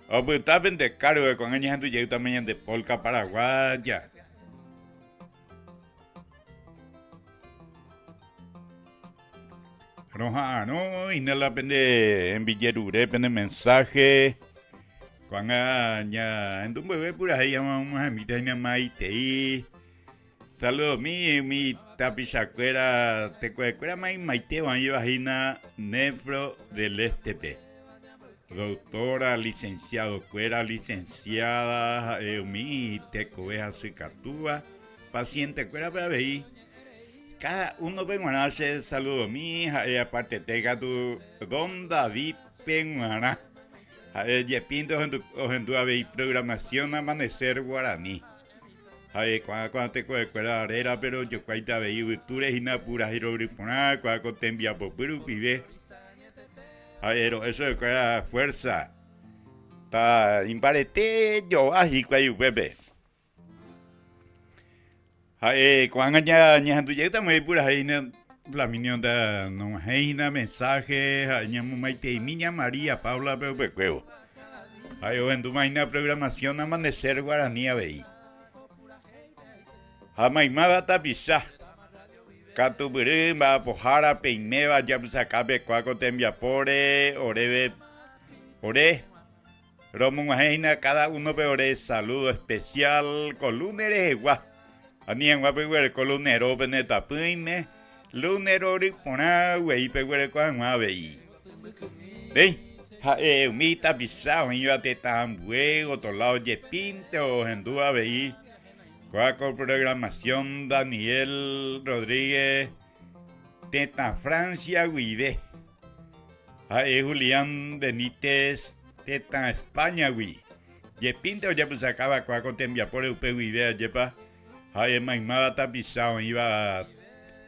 O pues tapen de caro de con años antes ya también de polca paraguaya. Roja, no, y no la pende en billerure, pende mensaje. Cuando ya en tu bebé pura ahí llamamos a mi tenia maite. Saludos, mi tapizacuera, te cuecuera maite, van a vagina nefro del Este. Doctora, licenciado, cuera, licenciada, mi tecoeja, suicatúa, paciente, cuera, para ver. Cada uno penguana hace saludos, mi hija, aparte, tenga tu don David penguana. Yepinto, en tu programación Amanecer Guaraní. Cuando te cuela arera, pero yo cuaita veí tú eres una pura hidrogripona, cuando te envía por Perú pide. Eso es la fuerza. Ta imparete yo ají cuayu pepe. Cuando ya tu llega muy pura heina Flaminio da no heina mensaje, ñamo maite y miña María Paula pepe cuevo. En tu maina programación Amanecer Guaraní veí. Amaimada tapizá. Catubirima, Pojara, Peineva, Yapsacabe, Cuaco, Tembiapore, Orebe, Ore, Romuajeina, cada uno peore, saludo especial, colunere, gua. Anien guapeguere, colunero, venetapuime, lunero, ripona, güey, peguere, cuanguabei. ¿Ven? Mi tapizá, un yo a tetambué, otro lado, yepinte, o endúa, veí. Cuaco programación Daniel Rodríguez Teta Francia Guide. Julián Benítez Teta España Gui. Yepinto ya pues acaba cuaco tembia por el Guide yepa. Maimada tapizado iba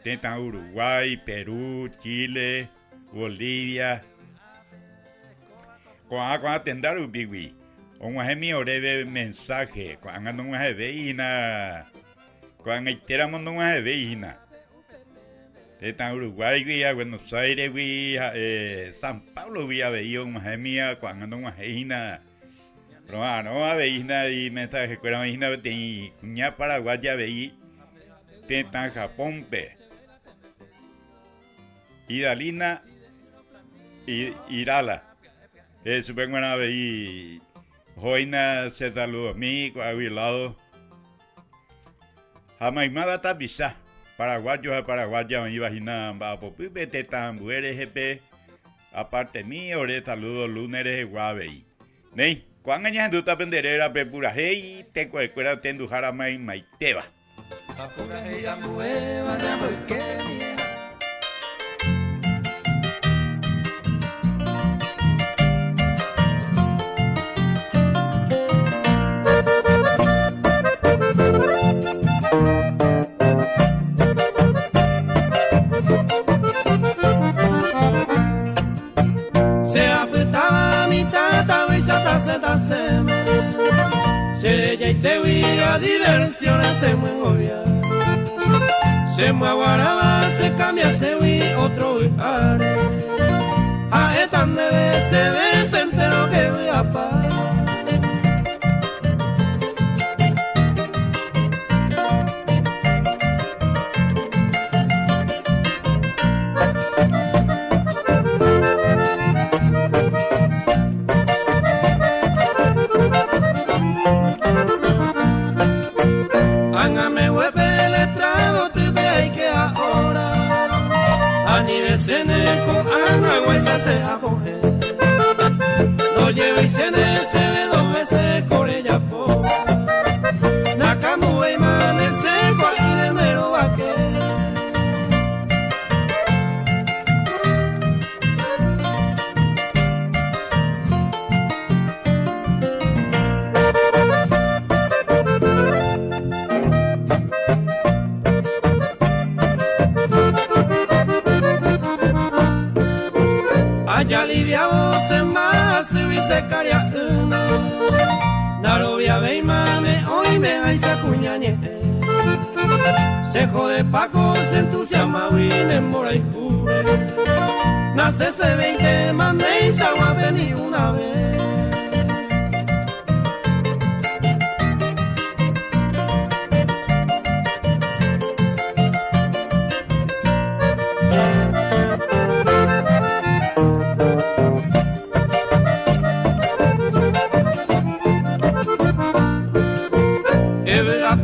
Teta Uruguay, Perú, Chile, Bolivia. Cuaco atendar ubigui. Un mi orebe mensaje, cuando no es veina, cuando iteramos no es veina. De Uruguay, vía Buenos Aires, vía San Pablo, vía veía un mía, cuando no es veina. Pero no veina y mensaje, cuando veina de cuña paraguaya veí, de Japón, pe. Idalina y Irala. Supongo una vez Joina se saludos mi aguilado. Jamaimada tapisa. Paraguayo a paraguaya me imagina va popipe te tambueres jepe. Aparte mío, ore saludos lunes de guavei. Nei, cuando añas duta penderera pepura hey te cuecuera tendujara mai maiteba. Apura hey ambueva ya porque diversiones se mueve, se muaguaraba, se cambia, se vi otro lugar. A esta neve se ve, se entero que voy a parar. Se acoge, lo lleva y se ve 2 veces con ella po. Nakamu y manece con el enero vaque. Ya aliviamos en más se caria Narovia veimane hoy me hay se cuñañe. Se jode Paco se entusiasma win en mora y cubre. Nace ese 20 mande y se agua vení una vez.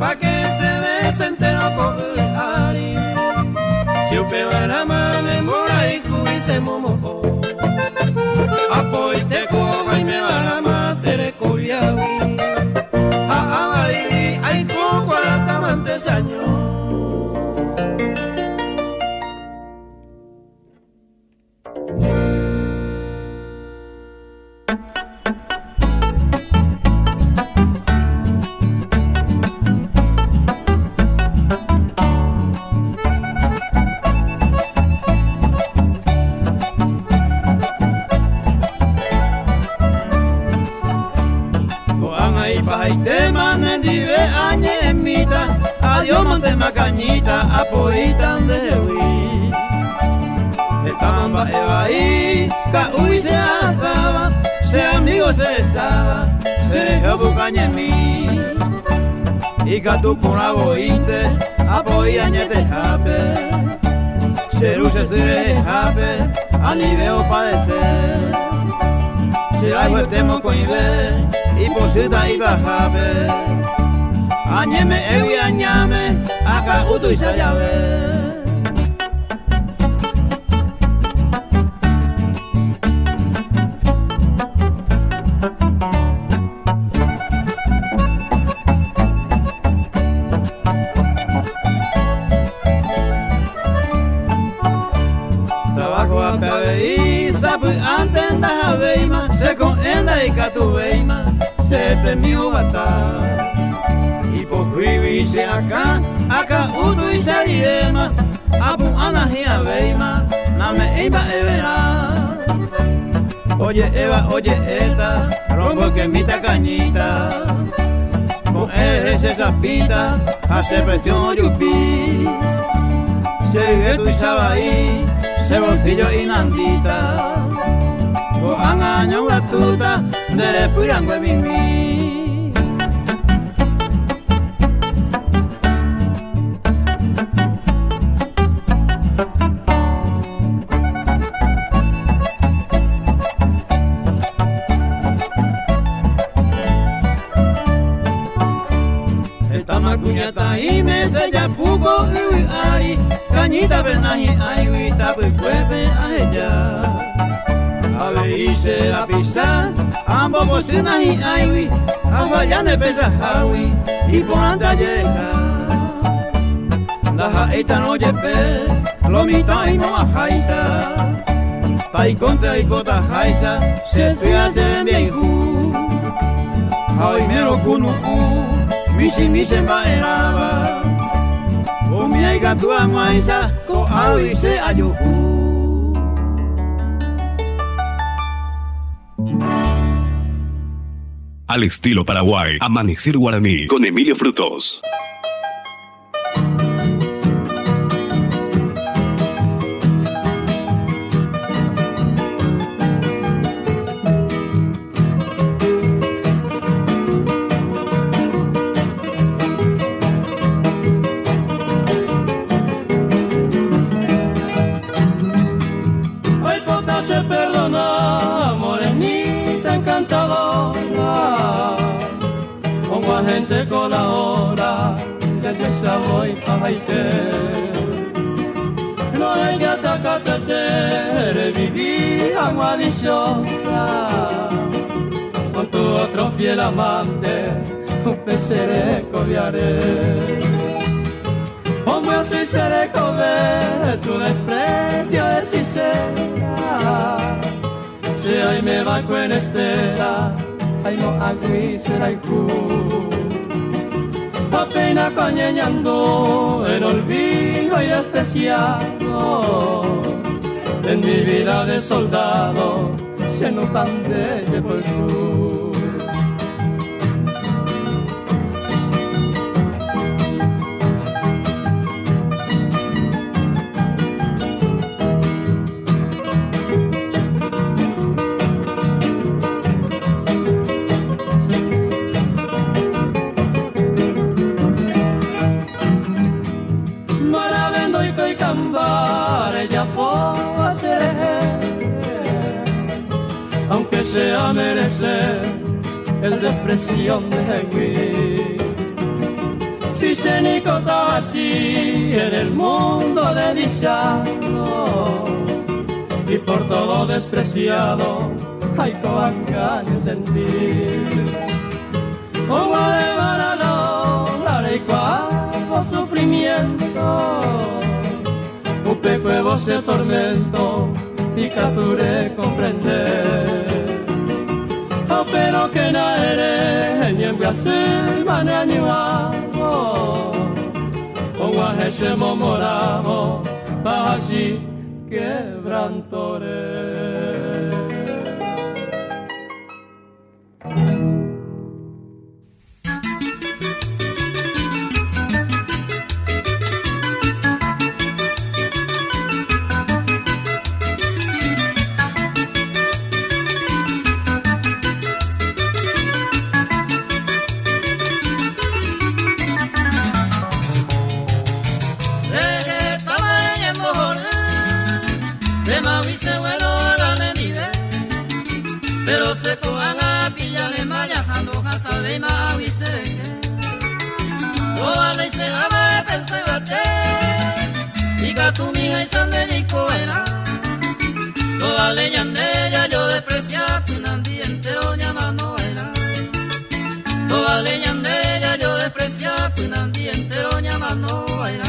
Pa' que se ve se entero con el ari. Si upe va la mano en mora y cubi se momo. Apoy te coja y me va la más seré cobiawi. A baby hay con 40 mantes años. Adiós monte macañita, apoitan de huir. Estaban va evaí, caúi se asaba, se amigo se estaba, se dejó bucaña en mí. Y catu por la boite, apoyañete jape, se luce se jape, a niveo padecer. Se la huertemos con ibe, y por cita iba jape. Añeme ewi añame, acá utu y sayabe. Trabajo a cabeí, sapu antes da veima, se con enda y catu veima, se te miu gata. Vivi se acá utu y salirema, apu anahia veima, name iba evera. Oye Eva, oye esta, rompo que mita cañita, con ese zapita, hace presión yupi. Se gueto y sabaí, se bolsillo y nandita, con año gratuta, de respirango en mimi. Tamakuñata y me sella pugo y ari, cañita penaji ay tape cuepe a ella. Ave hice la pizza, ambos bocinaji ay, aguayane pesa hawi y ponanda llega. Daja esta noche pe, lo mita y no ajaisa. Tai contra y cota jaisa, se hace bien ju. Ay mero kunu misi maeraba. Omi ay gatua maisa, ko awi se ayuhu. Al estilo Paraguay, Amanecer Guaraní con Emilio Frutos. Gente colabora que yo soy pajaite no ella tacatete viví agua dichosa con tu otro fiel amante un peceré cobiaré como así seré comer tu desprecio es sincera si ahí me banco en espera ay no agui será y apenas coñeñando en olvido y despreciado en mi vida de soldado se no pande llevo el cruz. Aunque sea merecer el desprecio de mí. Si se nicota así en el mundo de dichado y por todo despreciado hay coanganes en ti. Como de varano la y cual sufrimiento un pecuevo se tormento y capturé comprender. Oh, pero que na ere ni en Brasil maneñuado con guajeche momoramo así quebrantore. Pero se cojan a pillarle mayajando casa de mahuisereque. Toda ley se ama de pensegate y gatu mija y sande y coena. Toda leña de ella yo desprecia tu nandi entero llamando era. Toda leña de ella yo desprecia tu nandi entero llamando era.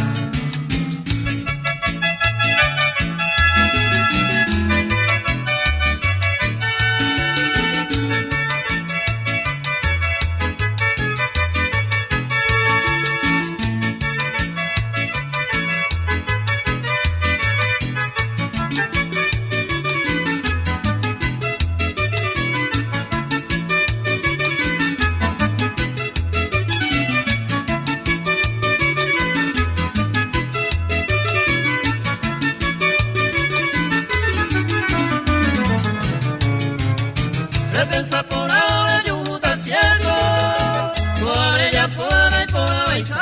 Repensa por ahora yuta cielo, por ella por y por abaika.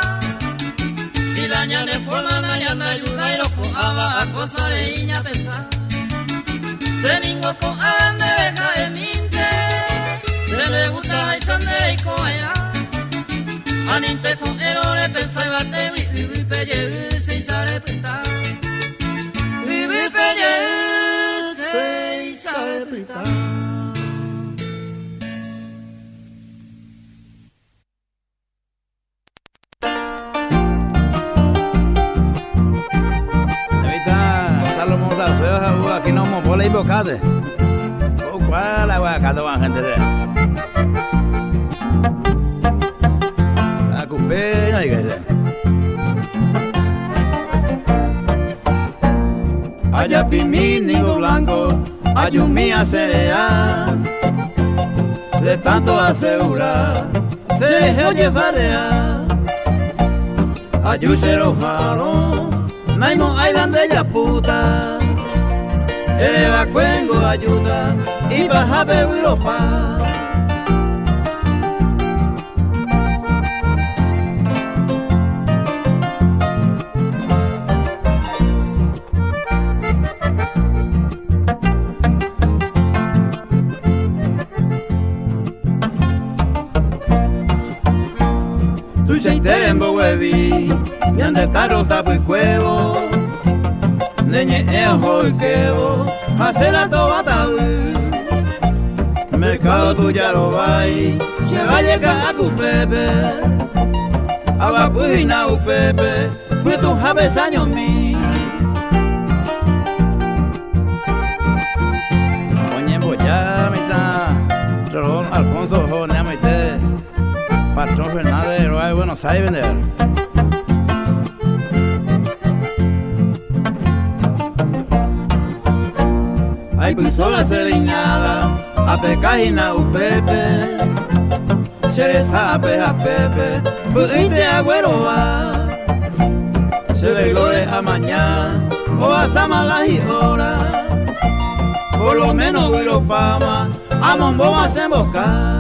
Si la ñane por la ñana ayuda y lo coaba a cosar e iña pensar. Se ningo con ande deja de minte, se le gusta y sande y coea. Aninte con el bate ubi peye se sare pita. Ubi peye se sare pita. Aquí no me puedo invocar. ¿Cuál aguacate van gente de? La cupé, no hay que ser. Allá pimínigo blanco, ayumía cereal. De tanto asegurar, se dejó llevar a ayucero jaro, naimo ailan de ella puta. Eleva cuengo ayuda y baja de Europa. Tu se entera en Bogueví y ande tarro tapo y cuevo. Neñe ejo y quebo, hace la tobata. Mercado tú ya lo vai, se va a llegar a tu pepe. A la cuina u pepe, fue tu jabes años mí. Oye, pues ya me está, Rolón Alfonso, joven, ya me está, Patrón Fernández, de Buenos Aires, vender. Ay, pues sola se liñada, a pecajina u pepe, se le sabe a pepe, pues este agüero va, se le glore a mañana, o a samalas y horas, por lo menos huiro pama, a mombo a se emboscar.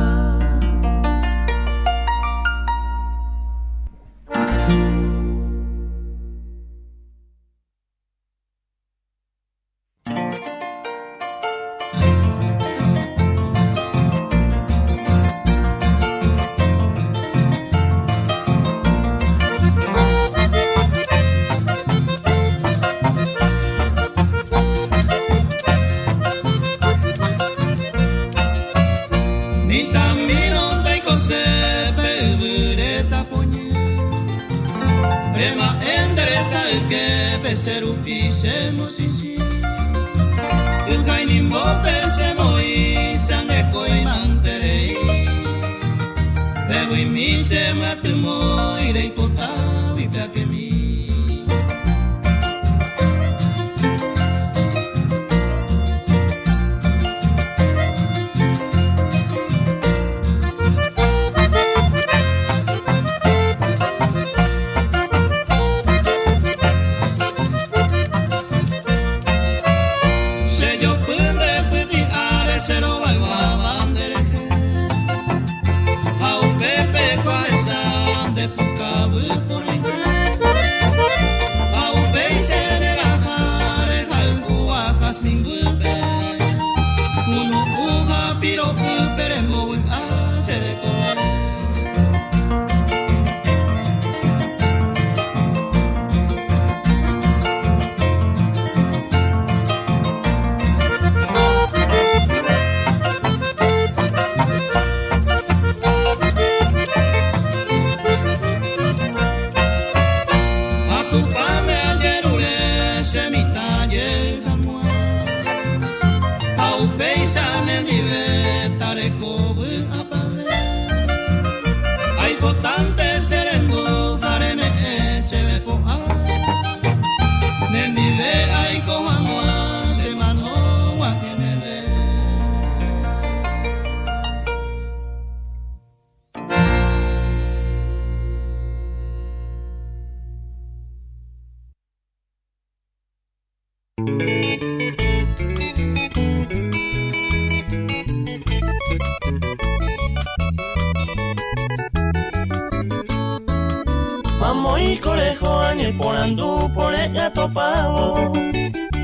Mamoy conejo añe ponandu por ella topavo.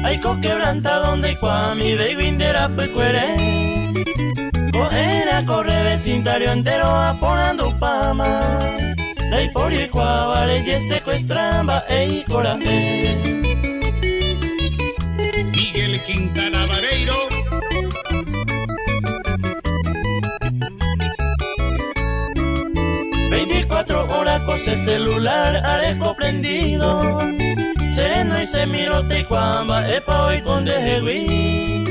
Ay co quebranta donde cuami de guindera pecuere. Coera corre vecindario entero a ponandu pama. De Dai por y cuavare y secuestraba e coraje. Miguel Quintana Vareiro. 24 horas con ese celular areco prendido. Sereno y se miró te cuamba epa hoy con dejegui.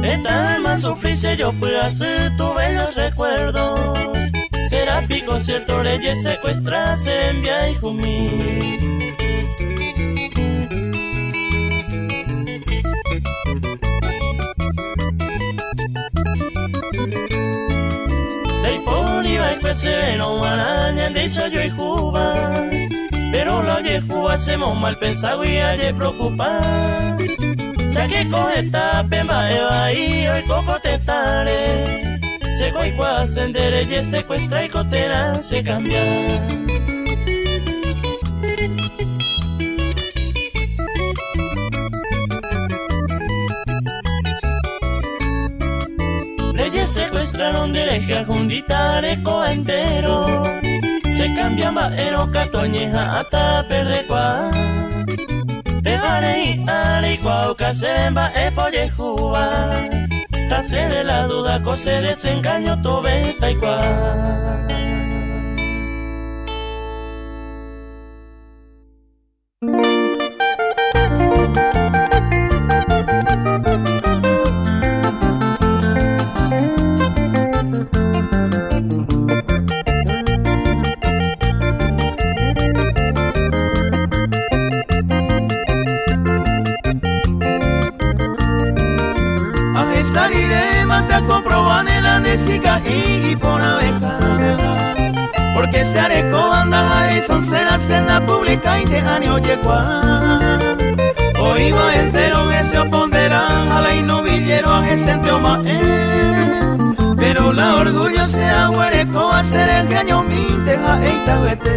Esta alma sufrice yo pude hacer tu bellos recuerdos. Será pico cierto reyes secuestrarse en via y jumí. Se no araña de eso yo y juba, pero lo oye juba hacemos mal pensado y ayer preocupar. Ya que coge esta pemba eva y hoy coco te tare, se coi cua ascender y secuestra y cotera se cambia. Secuestraron de leja jundita arecoa entero. Se cambiaba ero catoñeja hasta perdecua. Te varei arecoa casemba epoye juba. Tase de la duda cose desengaño tobe taicua. Y por abeja, porque se areco anda y son cenas en la pública y te año yegua. Hoy va entero que se oponderán a la inovillero a ese teoma, pero la orgullo se aguareco a ser el caño mi teja e tabete.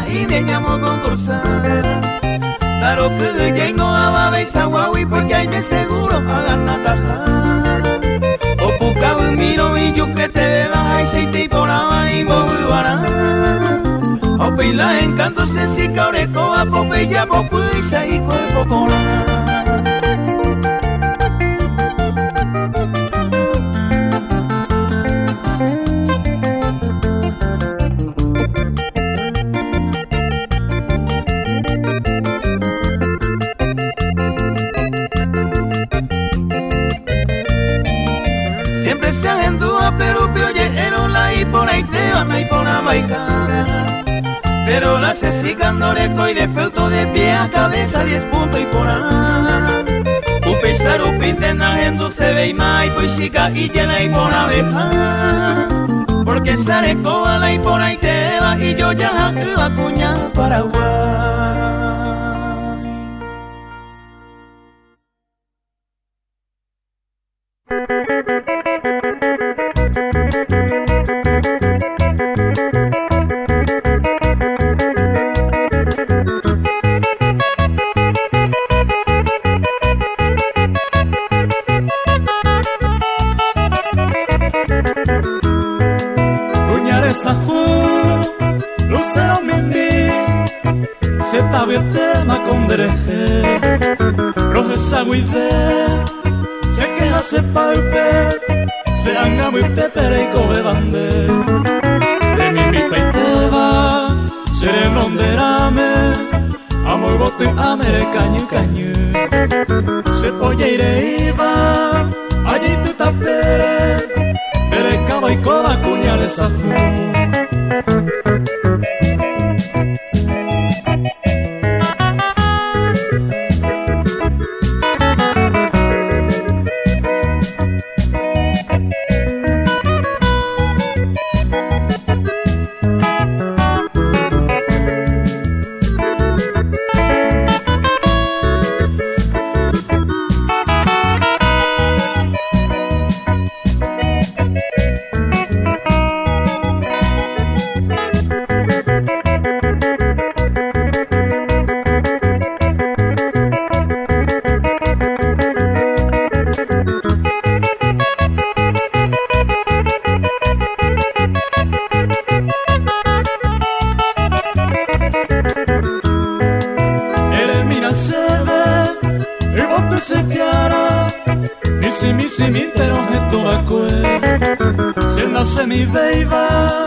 Y de llamo concursar. Claro que llego a Babesa Huawei porque hay de seguro hagan atajar. O pucabo miro y yo que te beba aceite y por ahí volvará. O pila encanto se si caureco a pope ya popuisa y cuerpo cola. Pero la sesicandore y de pelto de pie a cabeza 10 puntos y por ahí. Un pesaro pintena en dulce ve y mai poisica y llena y por abeja. Porque sale coala y por ahí te va y yo ya la cuña Paraguay. Lucero mimi, se tabe tema con dereje, roje saguide, se queja se palpe, se anga muy tepere y cobe bande, de mimi peiteba, sereno derame, amor bote amere cañu cañu, se polla ire iba, allí te tapere, ere caba y coba cuñales ajú. simi pero esto acue. Se nace mi beiba,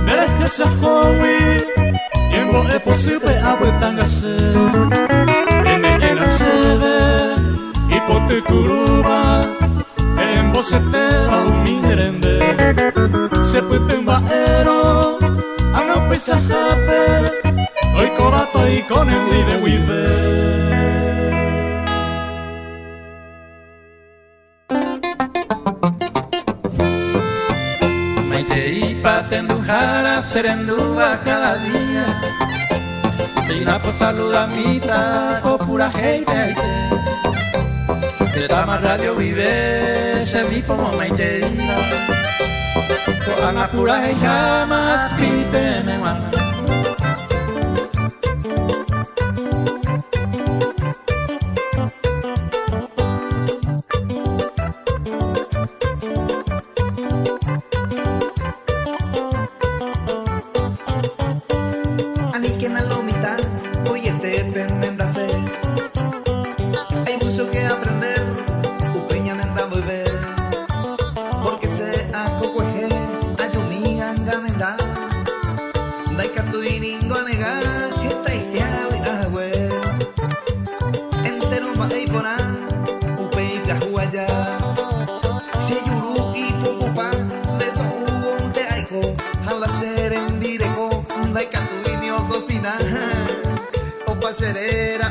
verás que se joven. Y en vos es posible abuetangase. En ella nace y pote curuba. En vos se te va un minerende. Se puede un baero, a no paisajape. Hoy cobato y con el libre vive. Tendujara serendúa cada día. Pina por saludamita, o pura gente. De Tama Radio vive, se vi como meite. Con la pura y jamás pipe me manda.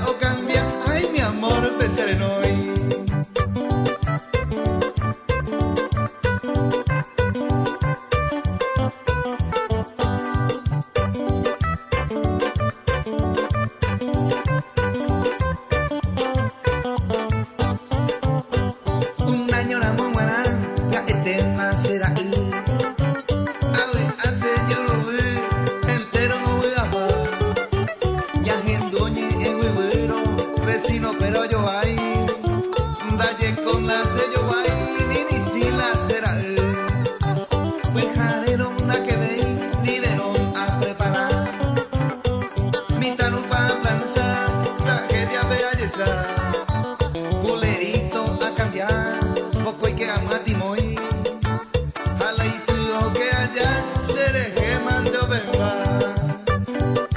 O cambia, ay mi amor te sereno hoy. Un año la muy buena, la eterna será él. Pero yo ahí, dalle con la sello guay, ni si la será pues jalero una que veis, ni de no a preparar. Mi tano pa' planzar, tragedia de belleza, culerito a cambiar, poco hay que amar timoy. Jala y suyo que allá, se deje mando venga.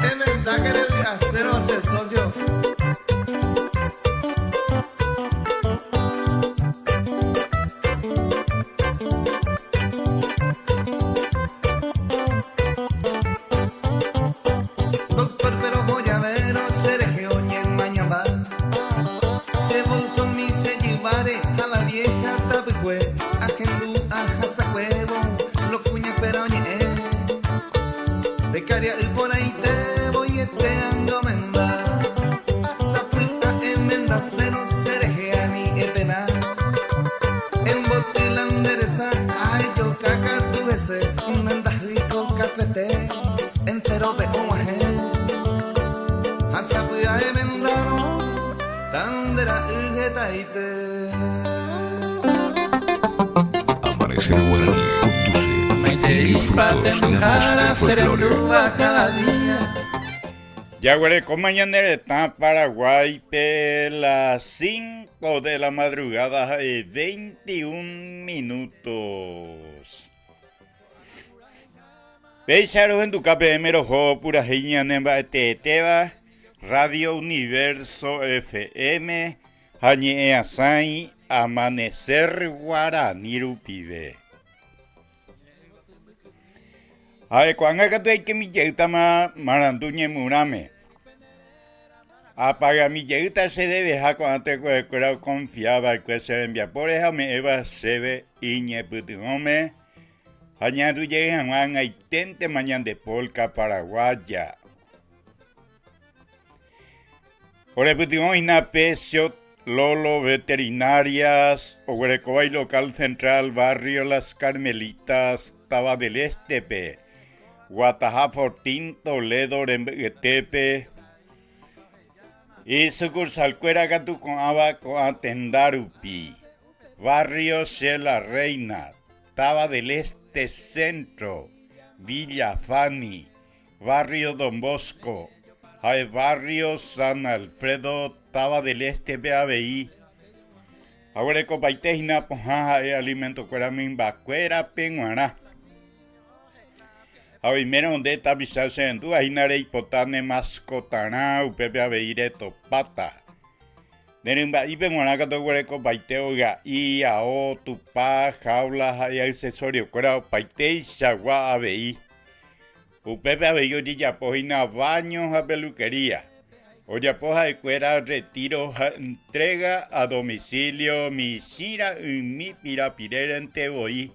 Es verdad que debe haceros el socio. Becaria y por ahí te voy esteando menda. Zapulta en menda cero serejea ni epena. En botila endereza, ay yo caca tu ese. Un menda rico cafete, entero de omaje. Hazapuya e mendano, tandera ugetaite. Amanecer guaraní. Yaguare con mañanera está en Paraguay pe las 5 de la madrugada y 21 minutos. Peisaros en tu KPM rojo pura jiña nemba teba Radio Universo FM Hañe Asai Amanecer Guaraní Rupive. Ay, cuando que mi yeuta maranduñe murame. Apaga mi yeuta se debe a cuando te confiaba que se envía por esa me eva sebe iñe putuome. Añadu llegan a itente mañana de polca paraguaya. Por el putuome ina pesio Lolo Veterinarias, Oguerecoay Local Central, Barrio Las Carmelitas, Taba del Estepe. Guatajá Fortín, Toledo, Rembetepe, y sucursal Cuera Gatu con Abaco Atendarupi, Barrio La Reina, Taba del Este Centro, Villa Fani, Barrio Don Bosco, Barrio San Alfredo, Taba del Este BABI, Ahora copaite hina poja e alimento cuera mimba cuera penguana. Hoy menos donde está bisase en tu ainare hipotane mascotana upepe aveire topata. Nenimba ipe monaka to hueco paiteo y ao tupa jaula y accesorio cuera paite chagua avei. Upepe aveio de yapojina baños a peluquería. O yapoja de cuera retiro entrega a domicilio mi sira y mi pirapirera en teboí.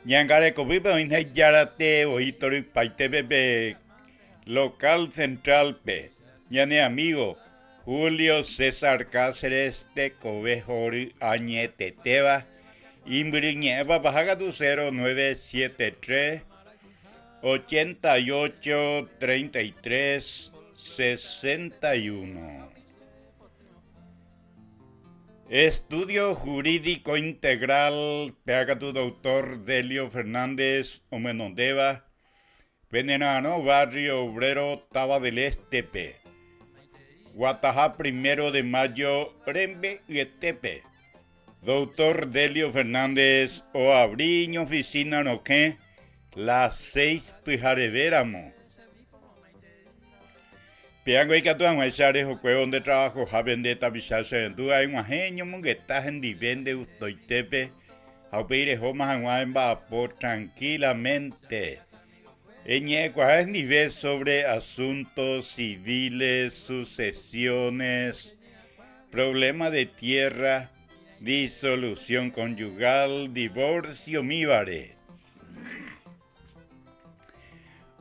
Ñangare copipe oinha yarate oitori paite bebe local central pe. Ñane amigo Julio César Cáceres de Covejori Añeteteva. Imbriñeva bajaga tu 0973 88 33 61. Estudio Jurídico Integral, pega tu doctor Delio Fernández Omenondeva, Venenano, Barrio Obrero, Taba del Estepe, Guatajá 1 de Mayo, Rembe y Estepe. Doctor Delio Fernández, o abriño oficina no que, las 6 pijarevéramo. Piango y catuan echar el juego donde trabajo jaben de tapizarse en tu hay un ajeño monguetas en divende ustoitepe a pedir homas en guaemba por tranquilamente. Eñe cuál nivel sobre asuntos civiles, sucesiones, problema de tierra, disolución conyugal, divorcio míbare.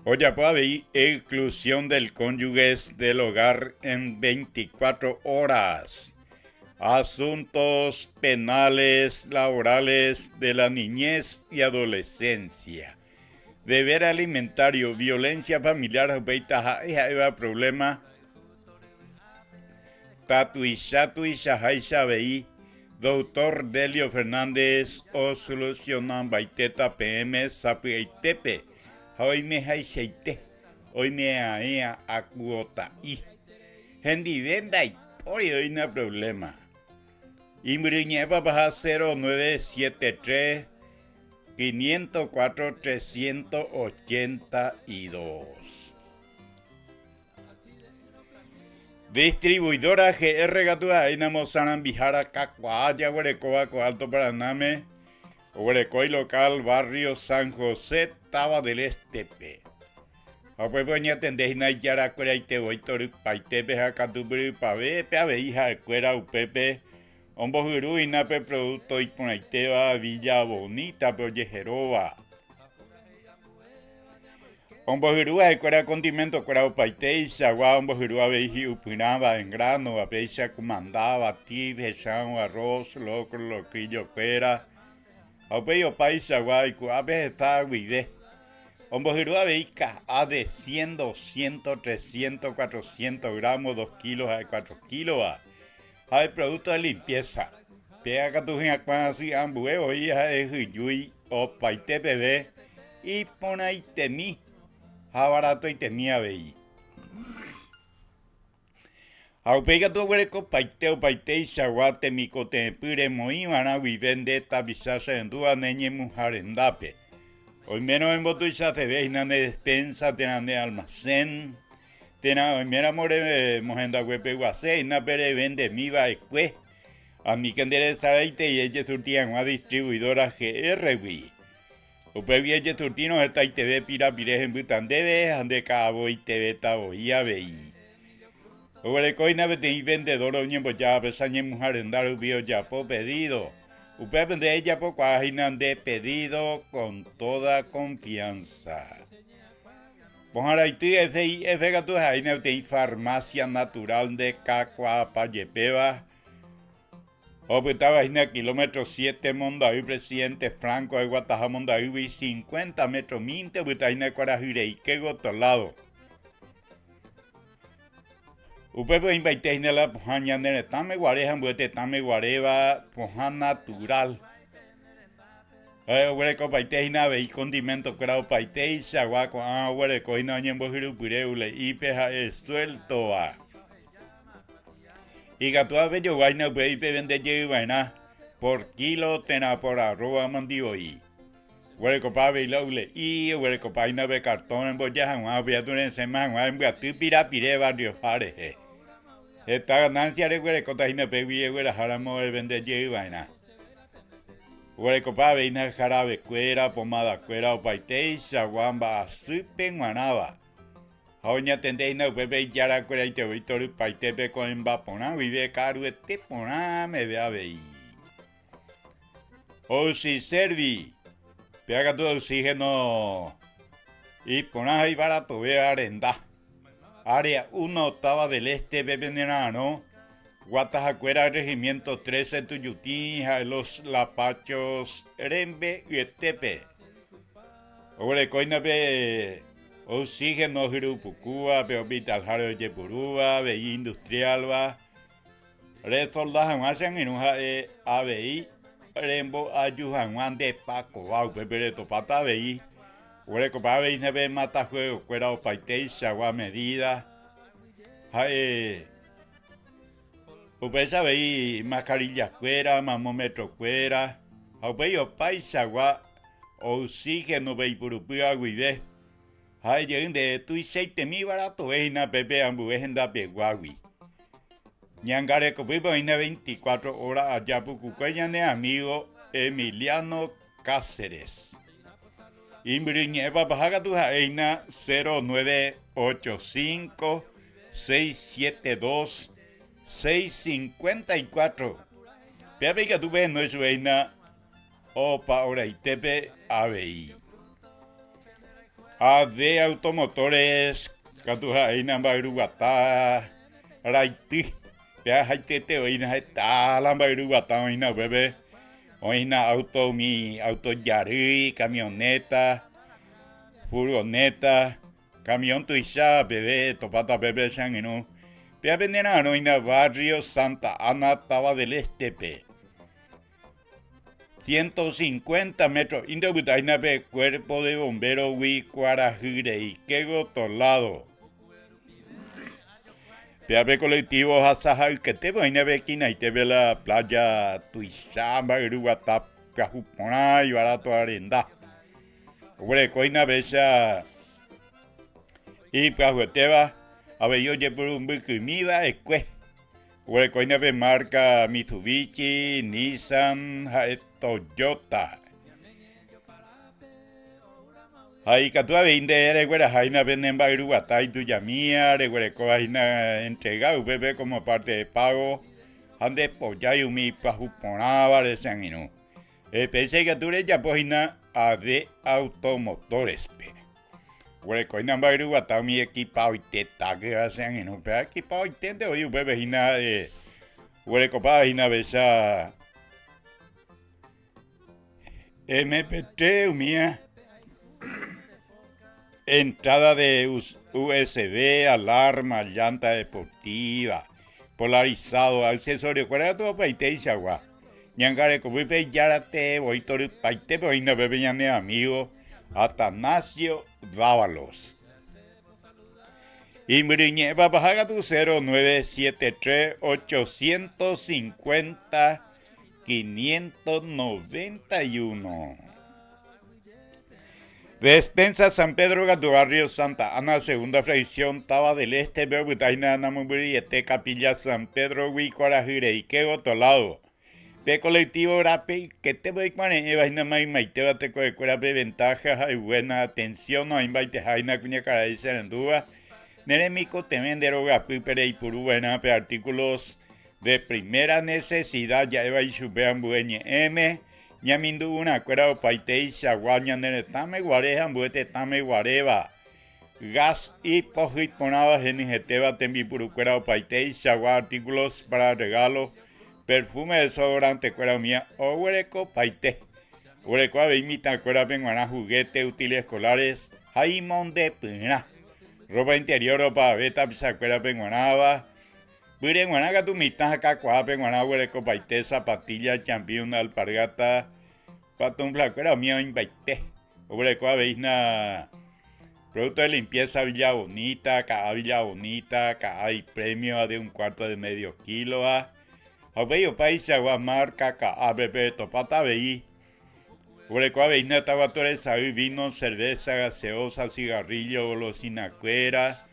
Oye, puede haber exclusión del cónyuge del hogar en 24 horas. Asuntos penales, laborales de la niñez y adolescencia. Deber alimentario, violencia familiar, problema. Doctor Delio Fernández, o solucionan baiteta PM, Sapiaitepe. Hoy me haiseite, hoy me aea a cuota y Hendi venda y por hoy no hay problema. Imbriñeva baja 0973 504 382. Distribuidora GR Gatua Inamosanan Vijara Cacuaya Huerecoa Alto Paraname. Huerecoy local, barrio San José, Taba del Estepe. Apuepoña tendejina yara cuera y te voy tori paitepe jacatubri pave, pave hija de cuera upepe. Ombojuru y nape producto y ponaiteba Villa Bonita, Proyejerova. Ombojuru de cuera condimento cuera upaite y sagua ombojuru aveji upinaba en grano, apeisa comandaba, tib, echan arroz, locro, locrillo cuera. Apeyo paisa guayco, a veces está guide. Ombojirúa veica a de 100, 200, 300, 400 gramos, 2 kilos a 4 kilos. Hay productos de limpieza. Pega que tu gente así ambueo y es yui o paite bebé y pone ahí temí. A barato y temía veí. Aupega tu hueco paiteo paitei saguate mi cote pire moi mana vivende tabisasa en dua neñe mujarendape. Hoy menos en botu ya se ve na de despensa tenan de almacén. Tena hoy mera more mojenda huepe guase na pere vende mi va ecue. A mi candere saraite y ella surtían una distribuidora GR wi. Upe vieye surtino esta y TV pira pire en butan debe ande cabo y TV taboía veí. Uberecoina vete vendedor oñen ya pesañe mujer en dar ubio ya po pedido. Upe vende ella po cuajinan de pedido con toda confianza. Ponjara iti ese gato jaina de farmacia natural de Cacua Payepeva. Opetaba en kilómetro 7 Mondaí, presidente Franco de Guatajá Mondaí, 50 metros minte, butaina cuarajire y que gotolado. Upepe invaiteina la pojaña nene tame guareja muete tame guareva poja natural. Huereco paiteina veí condimento crao paitei saguaco huereco ina ñembo jirupire ule ipeja suelto a. Y gatua bello vaina puede vender lleva vaina por kilo tena por arroba mandio y. Huele copa veilole y huele copa ina be cartón en boya un aviador en semana un gatu pira pire barrio pare. Esta ganancia de huele cota ina pegue huele jaramo de vender lleva vaina. Huele copa veina jarabe cuera pomada cuera o paite saguamba supen manaba. Hoña tendeina bebe yara cuera y te voy todo paite be con vapona vive caro este pona me vea vei. O si servi. Pega tu oxígeno y pones ahí barato, ve arenda. Área 1/8 del este, bebenenano. Guatajacuera, regimiento 13, Tuyutín, los Lapachos, Rembe y Etepe. Ore coina be oxígeno, Jirupucúa, be hospital Jaro de Purúa, be industrial va. Restos las hacen en un ABI. Rembo ayudan Juan de Paco, wow, pepe topata veí. Ore copa veí neve mata juego, cuera o paite, agua medida. Upesa veí mascarilla cuera, mamómetro cuera. Aupei o paisa agua, oxígeno veí purupía guide. Hay lleguen de tu y 7.000 barato veina pepe ambuejenda peguagui. Ñangare copipo en 24 horas allá pucuqueña de amigo Emiliano Cáceres. Imbriñeva bajaga tu jaina 0985 672 654. Pepe que tu ves no es su reina o pa hora y tepe ABI. AD Automotores Catuja Eina Bairugata Raiti. Pea haitete oina está la Bairugata oina bebé. Oina auto mi auto yari, camioneta, furgoneta, camión tuisha bebé, topata bebé sangino. Pea vendena oina barrio Santa Ana Taba del Estepe. 150 metros. Indobutaina be cuerpo de bombero wi cuarajire y quego tolado. Peabe colectivo Hasaja que te voy a ver aquí y te ve la playa Tuizamba, Uruguatap, Cajupona y barato arenda. Obre coina besa y Cajueteba, a ver yo llevo un bucumida, escue. Obre coina be marca Mitsubishi, Nissan, Toyota. Ahí que tú vende recuerda jaina venden Bairugata y tuya mía recuerda que jaina entregado bebé como parte de pago ande polla y mi pajuponaba de sanguino. Pensé que tú le ya pojina a de automotores pe. Recuerda que jaina Bairugata mi equipado y teta que hacen en un pe equipado y tende hoy bebé jaina de recuerda que jaina besa MP3 mía. Entrada de USB, alarma, llanta deportiva, polarizado, accesorio, cuál todo paite y agua. Ñangare como pe yarate, voy todo paite, pero no bebe ñane amigo Atanasio Dávalos. Y muriñe va bajar tu 0973 850 591. Despensa San Pedro Gato Barrio Santa Ana, segunda fracción, Taba del Este, Berbutaina, Namuburi, Capilla San Pedro, Huicorajire, y Quego Tolado. De colectivo Rape, que te voy con el vaina mai maiteba te coecuera de ventajas y buena atención, no invite jaina cuña cara de serendúa. Neremico te vendero gapipere y puru buena pe artículos de primera necesidad, ya eva y subean bueñe M. Ñamindu una cuera o paite y saguaña nere tame guareja buete tame guareva. Gas y pojit ponaba genigeteba tembi puru cuera o paite y sagua artículos para regalo. Perfume desodorante cuera mía o huereco paite. Huereco a imita cuera penguana juguete útiles escolares. Jaimón de pena. Ropa interior o para beta pisa cuera penguanaba. Pure guanaga tu mitad acá cuá penguana huereco paite zapatilla champion alpargata. Patón blanco era mío invité. Obre cuá veis na Producto de limpieza Villa Bonita, acá hay premio de 1/4 de medio kilo. Abeyo país agua marca, acá bebé topata veí. Urecoa veína tabatore saí vino, cerveza, gaseosa, cigarrillo, golosina cuera.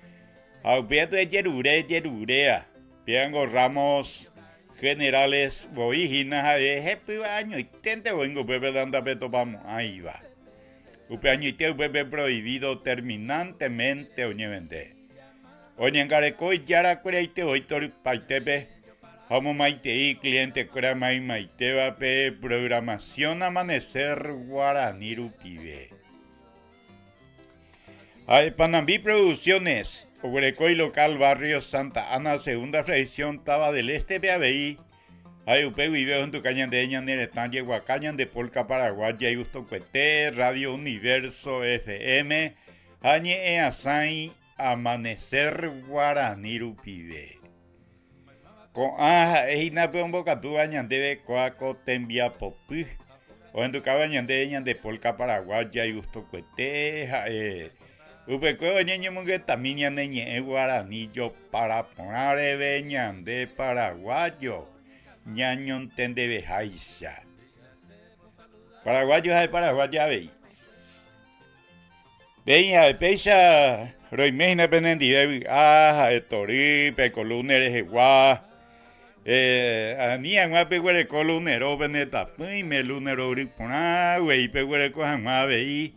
Abeto de yerurea. Piango ramos generales, boijinas, jepe año y tente vengo bebé danda beto vamos, ahí va. Upeañite bebé prohibido terminantemente oñevende. Oñengareco y yara cureite oitor paitepe. Homo maitei cliente cura maiteba pe programación amanecer guaraniru pibe. Panambí Producciones. Obreco y local barrio Santa Ana, segunda fracción Taba del Este PABI. Hay upe video en tu caña de Neretán, Yehuacañan de Polca Paraguay, y Gusto Cuete, Radio Universo FM, Añe Asai, Amanecer Guaraniru Pibe. Con Eina Peombocatú, Añandebe, Coaco, Tembia Popú, o en tu cabaña de Polca Paraguay, y Gusto Cuete, upe Cuevo Ñeñe Munguetamiña Neñe Guaranillo para poner veñan de Paraguayo. Ñañon tende bejaisa. Paraguayo hay paraguaya veí. Veía de peisa, roimena penendi de torí, pecolunere jeguá. Anía en guape huele colunero veneta, y me lunero gripona, güey, peguere cojan veí.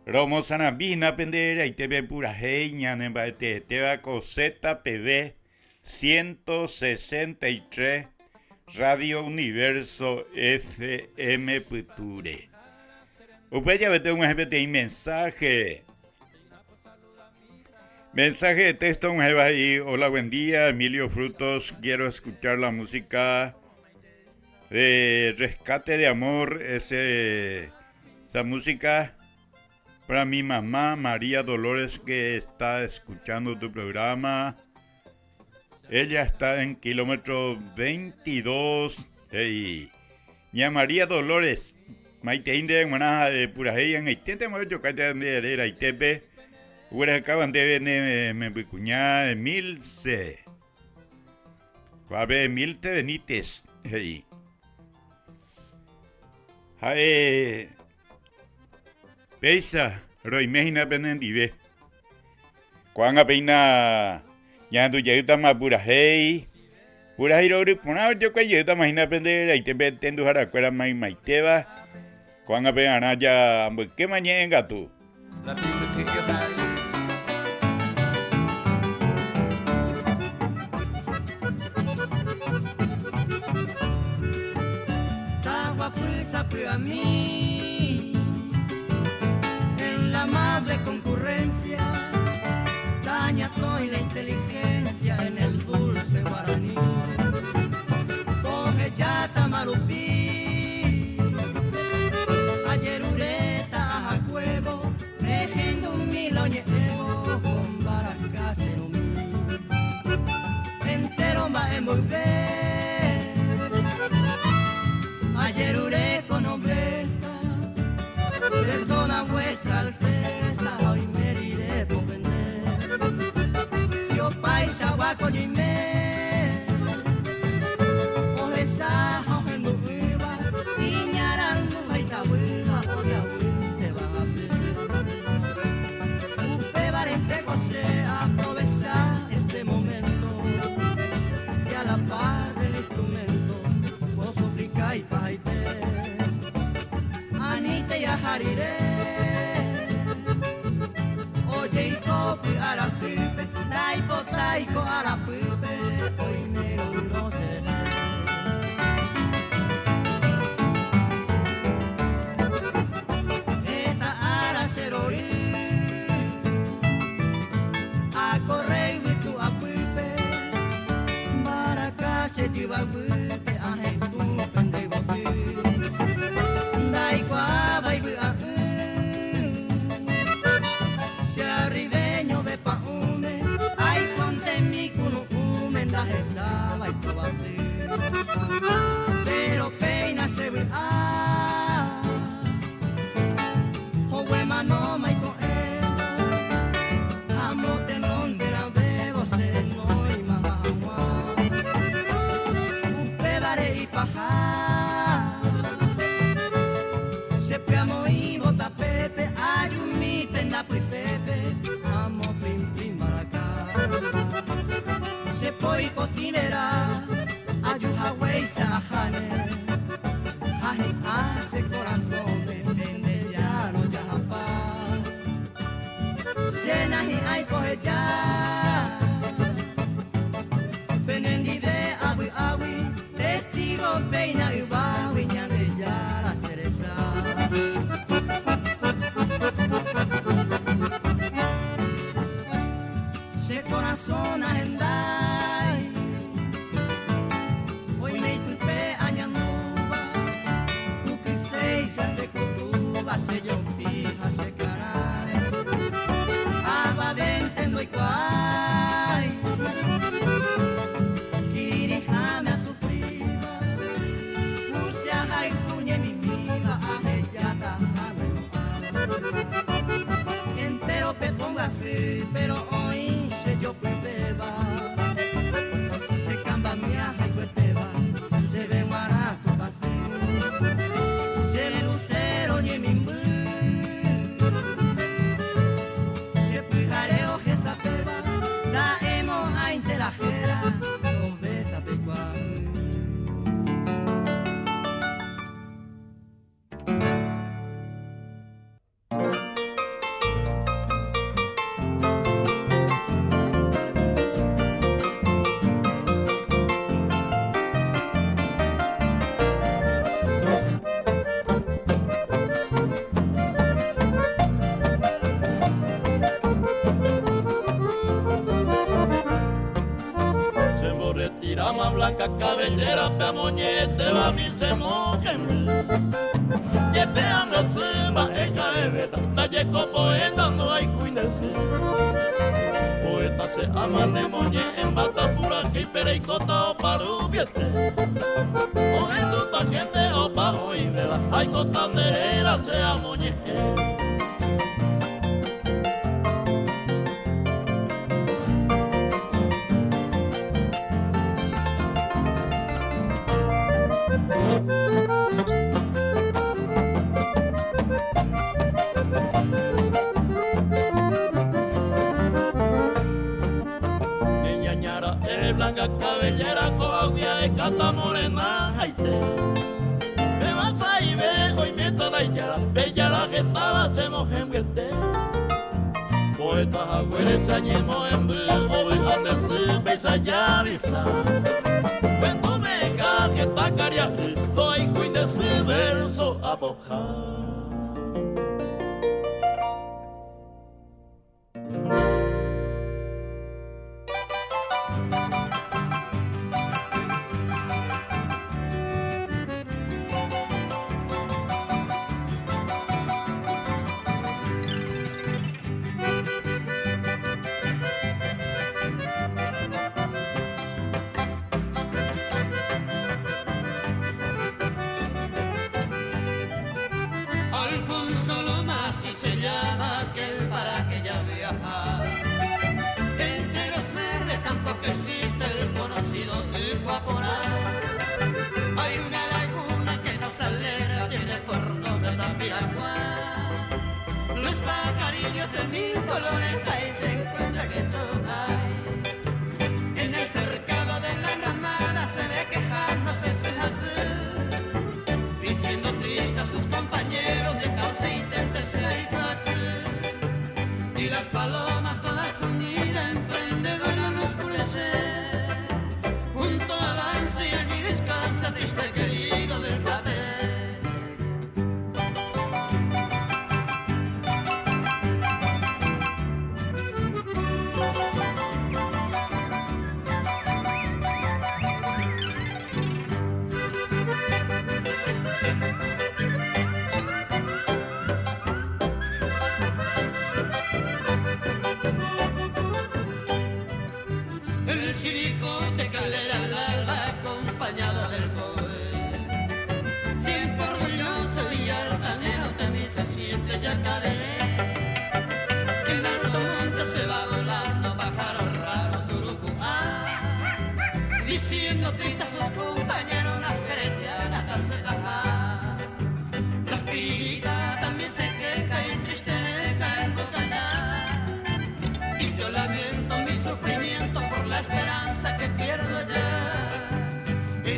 Romo sanabina pendera y te ve pura jeña, nembate, te va coseta PB 163. Radio Universo FM Puture. Upeya vete un GPT mensaje. Mensaje de texto un ahí. Hola, buen día, Emilio Frutos. Quiero escuchar la música de Rescate de Amor. Esa música para mi mamá María Dolores, que está escuchando tu programa. Ella está en kilómetro 22. Ña María Dolores, Maiteín de Manaja de Purajeya, en Haitete, Moyo, Cate de Herrera, Haitepe, Huera acaban de me picuñá Emilce. Guabe Emilte Benítez. Peisa, Roimejina Benendive. Cuán apeina. Ya tu lleguita más purajei rori pona yo que lleguita más ina aprender ahí te veten tu jaracuera más maiteba cuando apenas ya qué mañana tú Tagua prisa a mí en la amable concurrencia. Daña toda la inteligencia en el dulce guaraní. Coge ya tamarupí, ayer ureta a huevo, dejando un miloñevo con baracas en un entero va a envolver. Ayer uré con nobleza, perdona vuestra alteza, hoy me iré por vender. Paisa guacoñime o esa hoja no viva niñarando esta buena oria te va a ver upe varente cose aprovechar este momento y a la par del instrumento vos suplicáis paite anite y ajariré oye y copi a la sipe Taiko a la pipe, hoy me no sé. Esta ara serori, a correr y tu a pipe, baraka se lleva pipe, a tu pendejo pi. Taiko a baby a se arribeño ve pa ume. Esa y tu así, pero peina se ve o huema no me coge paja. Se preamo y bota pepe, ayumi tenda puitepe, amo plim plim baracá. Se poi potinera, ayu hawai sahane, aje hace corazón de pendellano yahapa. Se nahi ay pohe ya. Peina y bawi ñande ya la cereza. Se corazón agendai, hoy me tupe añanuba, tu que se cutuba, se yo pija, se caray, aba ventendo y cuay, kiririhame a sufrir. Entero pe póngase, pero hoy se yo beba. Se camba mi aja y cueteba, se ve marato pase. Se lucero ni mi mbu, se pujareo que esa peba, la emo a interajera, o beta pecua. Tirama blanca cabellera, pe moñete va mi se mojen. Yepe anda sema ella eveta, nayeco poeta no hay cuinese. Poeta se ama de moñe en bata pura que pereicota o parubiete. Ojendo ta gente o pa hoy vela, hay cotanderera se amoñe. Blanca cabellera, coaugia de cata morena, jaite. Me vas a ir, hoy me toda yara, bella la que estaba, se mojen guete. Poeta agüere se añemo en bu, hoy ande se beisa ya visa. Cuando me cae que está caria, hoy cuide de ese verso a bojar.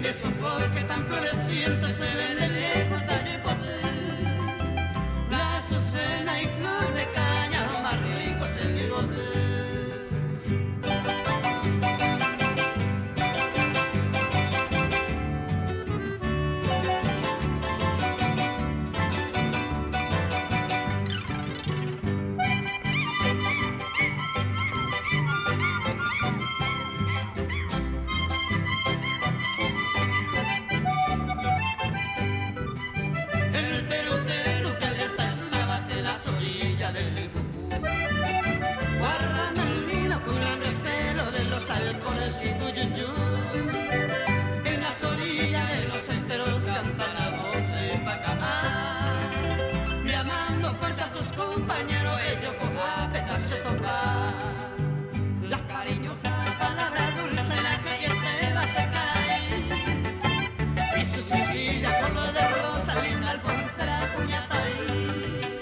esos bosques tan florecientes se ven de lejos de allí poder. La azucena y flor de caña, lo más rico es el bigote. Y tuyuyú. En las orillas de los esteros cantan a voces bacamá, llamando fuerte a sus compañeros, ellos con apenas se tocan. Las cariñosas palabras dulces, la que él te va a secar ahí, y sus mejillas color de rosa, linda Alfonso la puñata ahí.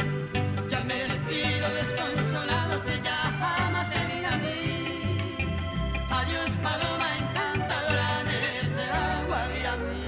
Ya me despido desconsolado, si ya jamás se mira a mí. Adiós, paloma encantadora de agua, mira a mí.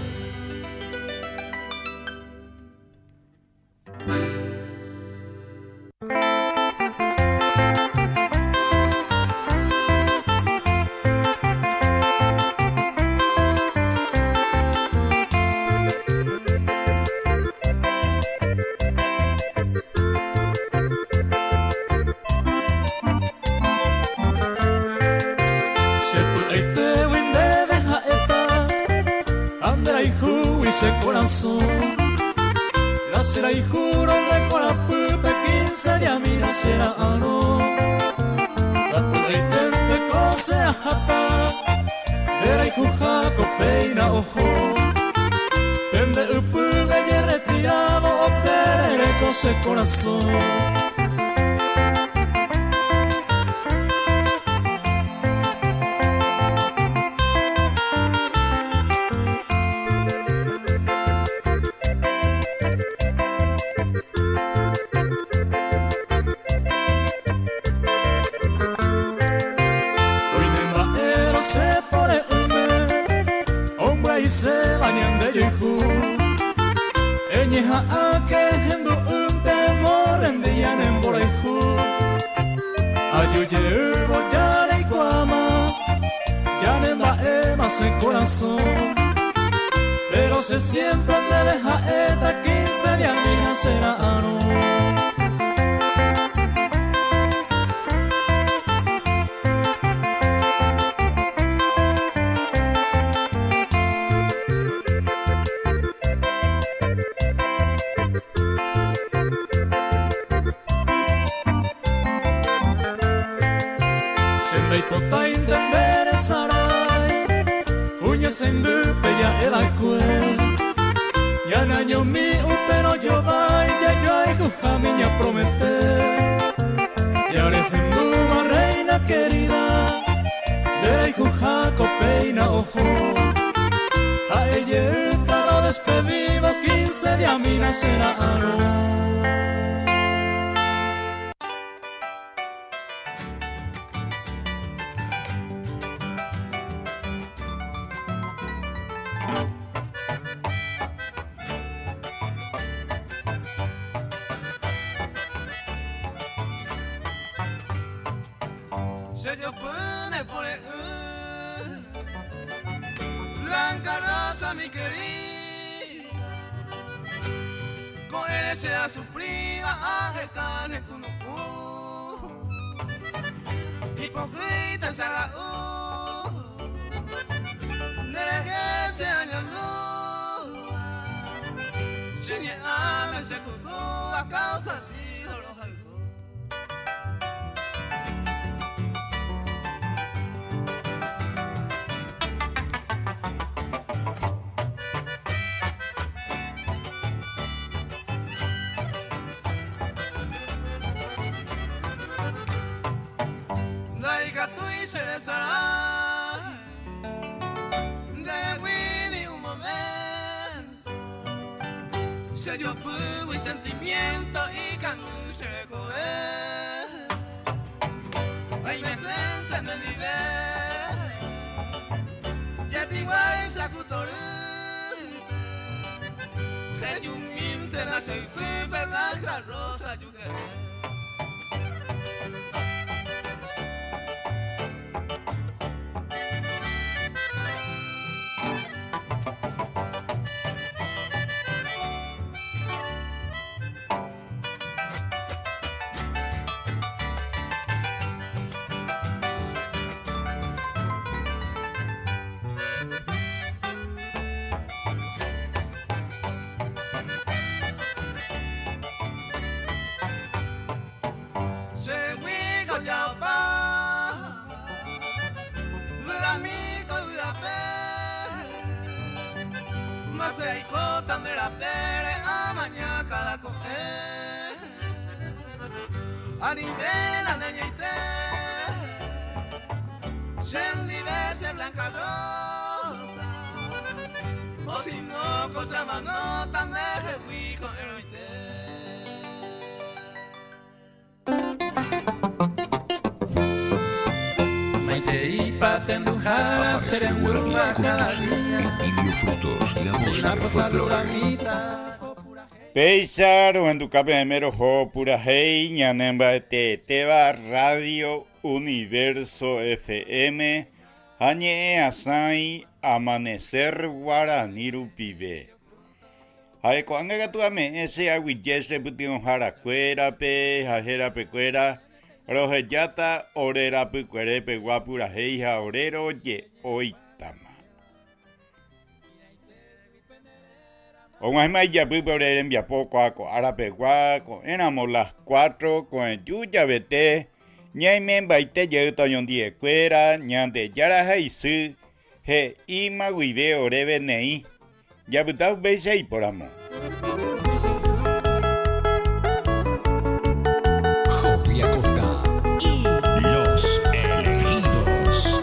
Ese corazón, la será y juro de corapupe 15 de a mí no será ano. Sapura y tente cose a jata, vera y jujaco peina ojo. Pende upuve y retirado, opere cose corazón. Se bañan de yuju, eñeja a que hendu temor en dian en boreju. Ayuye ubo yare y guama, yanen va emas en corazón. Pero se siempre de deja eta 15 de amina será ano. Sendupe ya el alcohol ya naño mi pero yo vai ya yo ay jujamiña prometer ya orejenduma reina querida de jujaco peina ojo a ella para despedimos 15 de a mí nacerá ano. Se yo pone por el blanca rosa mi querida, con él sea su prima, ángel cane con hipócrita se haga de la que se añadió, sin ame se cutó a causa de los algo. Se deshará de Winnie un momento, se dio fuego y sentimiento y canse de coger. Ay, me siento en el nivel y el igual se acutoré. más el pepe, la rosa, yucatán. Animela neñaite, Shendy bese blanca rosa, o si no cosa mano tan deje huico eroite. Maite y patendujara serenduma cada día. Emilio Frutos, la voz del folclore. Peisar o en tu cape de mero jo pura hey ñanemba teba Radio Universo FM añe asai amanecer guaraniru pibe. Ae cuanga gatuame ese aguillese pution jaracuera pe jajera pecuera rojeyata orera pecuere pe guapura hey ja orero ye oitama. Onguasma ya por envía poco a Arapeguaco, éramos las 4 con el yuya vete, ñaimen baite yeto yon die cuera, ñante yara jaisu, he ima guide oreve nei, ya butau beise y por amor. José Acosta y Los Elegidos.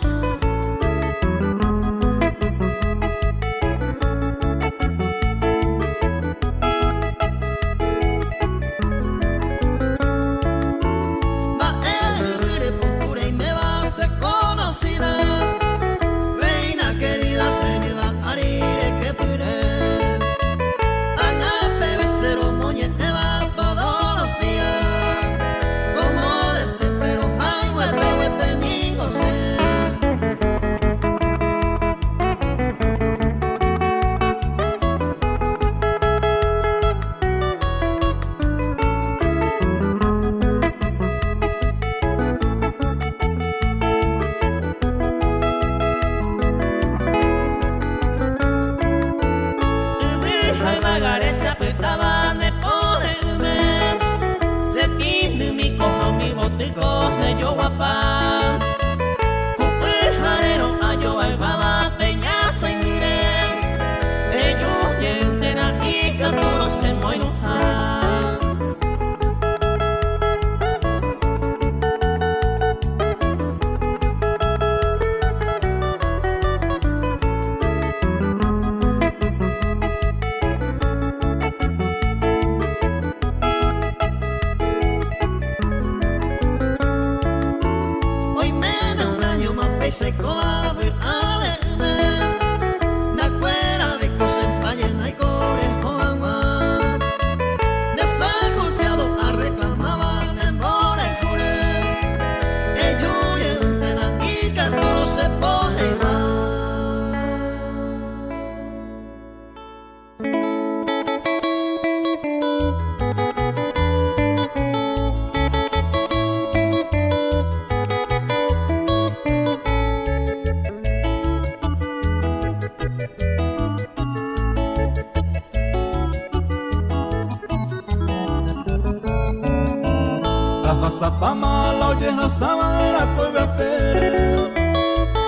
Sapamala oye hasabara puebla pere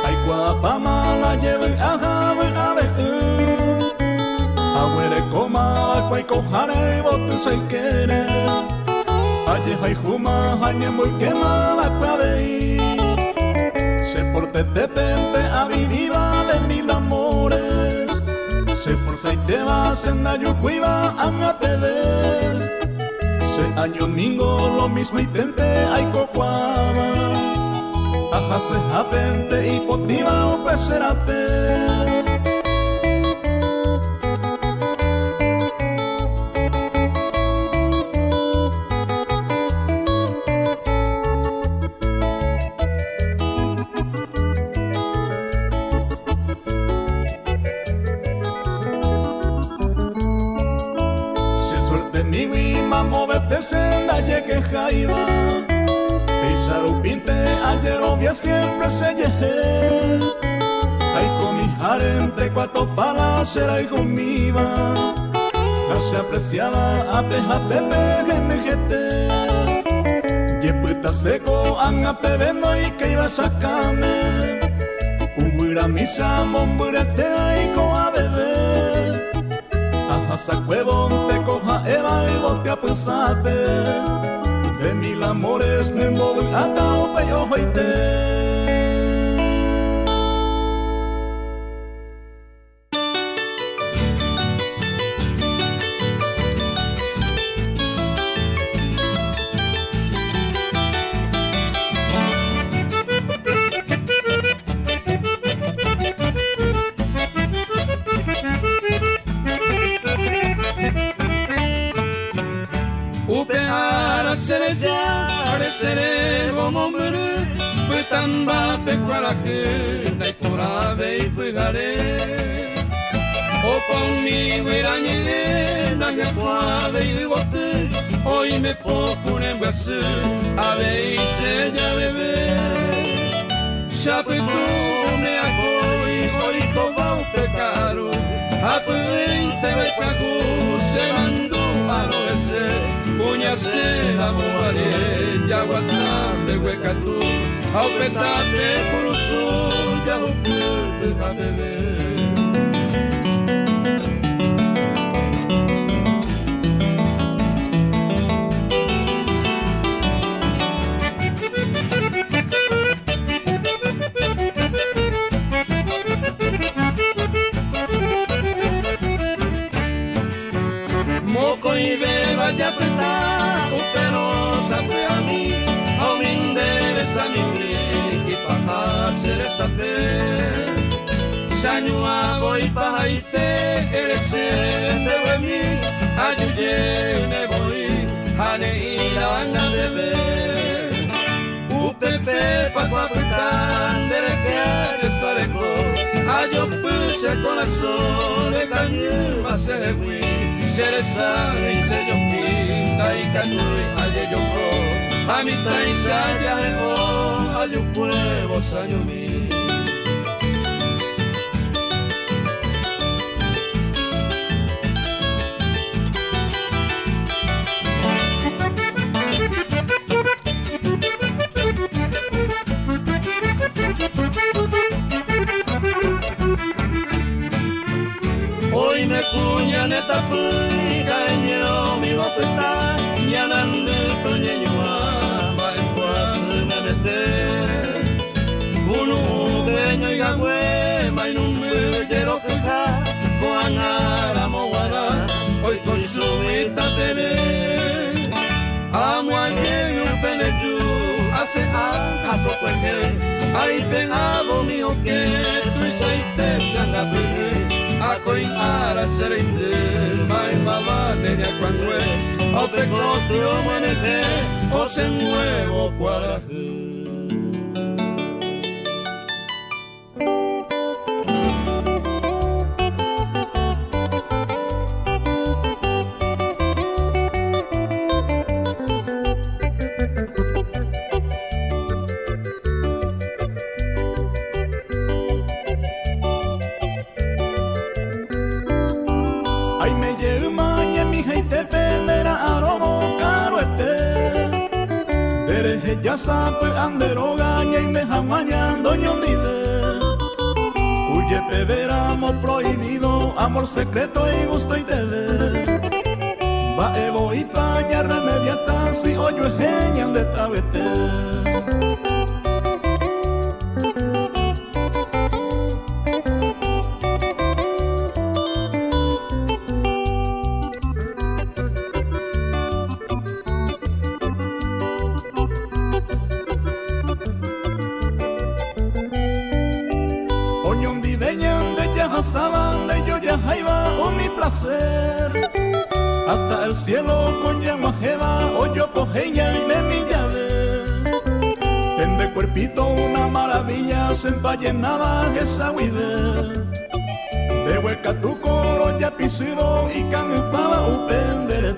ay guapamala lleven a jaben a ver abuere coma cuay cojare bote se quiere aye hay juma aye muy quemada cuave se porte detente a viva de mil amores se por se te vas en la yujuiva a pelear año mingo lo mismo intente ay cocuaba ajase apente y potiva o peserate miwi mamo vete senda ye que jaiba. Pizarro pinte ayer obvia siempre se yeje. Ay con mi jarente cuatro palas será y conmigo. Hace apreciada a pejate pegenejete. Yepuita seco anga pebeno y que iba a sacarme. Uguira misa momburete y coa bebé. Ajasa huevón te coja eva y bote a pensarte. De mil amores me movo ata o peyo hoite. Seré como muru, petamba pecuaraje, na iporabe y pegaré. O conmigo irañe, na gepuave y bote, hoy me poco en guasú, ave y sella bebé. Chapetu me acoi, hoy cobau pecaro, apuente vai cagu, se mandó a no ese. Puñase la muare, yaguatambe huecatú, aupetate curusu, yahupute a bebé. Moco y beba ya apretar, pero sabe a mí, a mi endereza mi brin, y para hacer esa pe. Sañua voy pa' ite, eres de mí, ayuye ne voy, ane iranga bebé. Upepe pa' cuapetan, derequear estareco, ayo puse corazón, de cañu va se hui. Seresa y se yo pinta y canui aye yo pro a mi taisa ya ego ayo puevo sayo mi. Hoy me cuña neta puiga yo mi bopeta yanande toñeñua va en cuase me mete unu beño y gagüe mainum yero queja coanara moguara hoy con su mita pere amo a quien un penechu hace anja poco el ay pegado mío que tu isaite se anda pere Ako in ara serende, mai mama neña cuangue, o pecotio maneje, o se nuevo cuaraje. Ya sabe andero gaña y me jamañando ñondide. Cuye beber amor prohibido, amor secreto y gusto y debe. Va evo y paña remediata si oyo ejeñan de tabete. Sabana y yo ya jaiba o mi placer hasta el cielo con llama jeva o yo cojeña y de mi llave ten de cuerpito una maravilla se empallenaba esa huide de hueca tu coro ya pisido y campaba un penderete.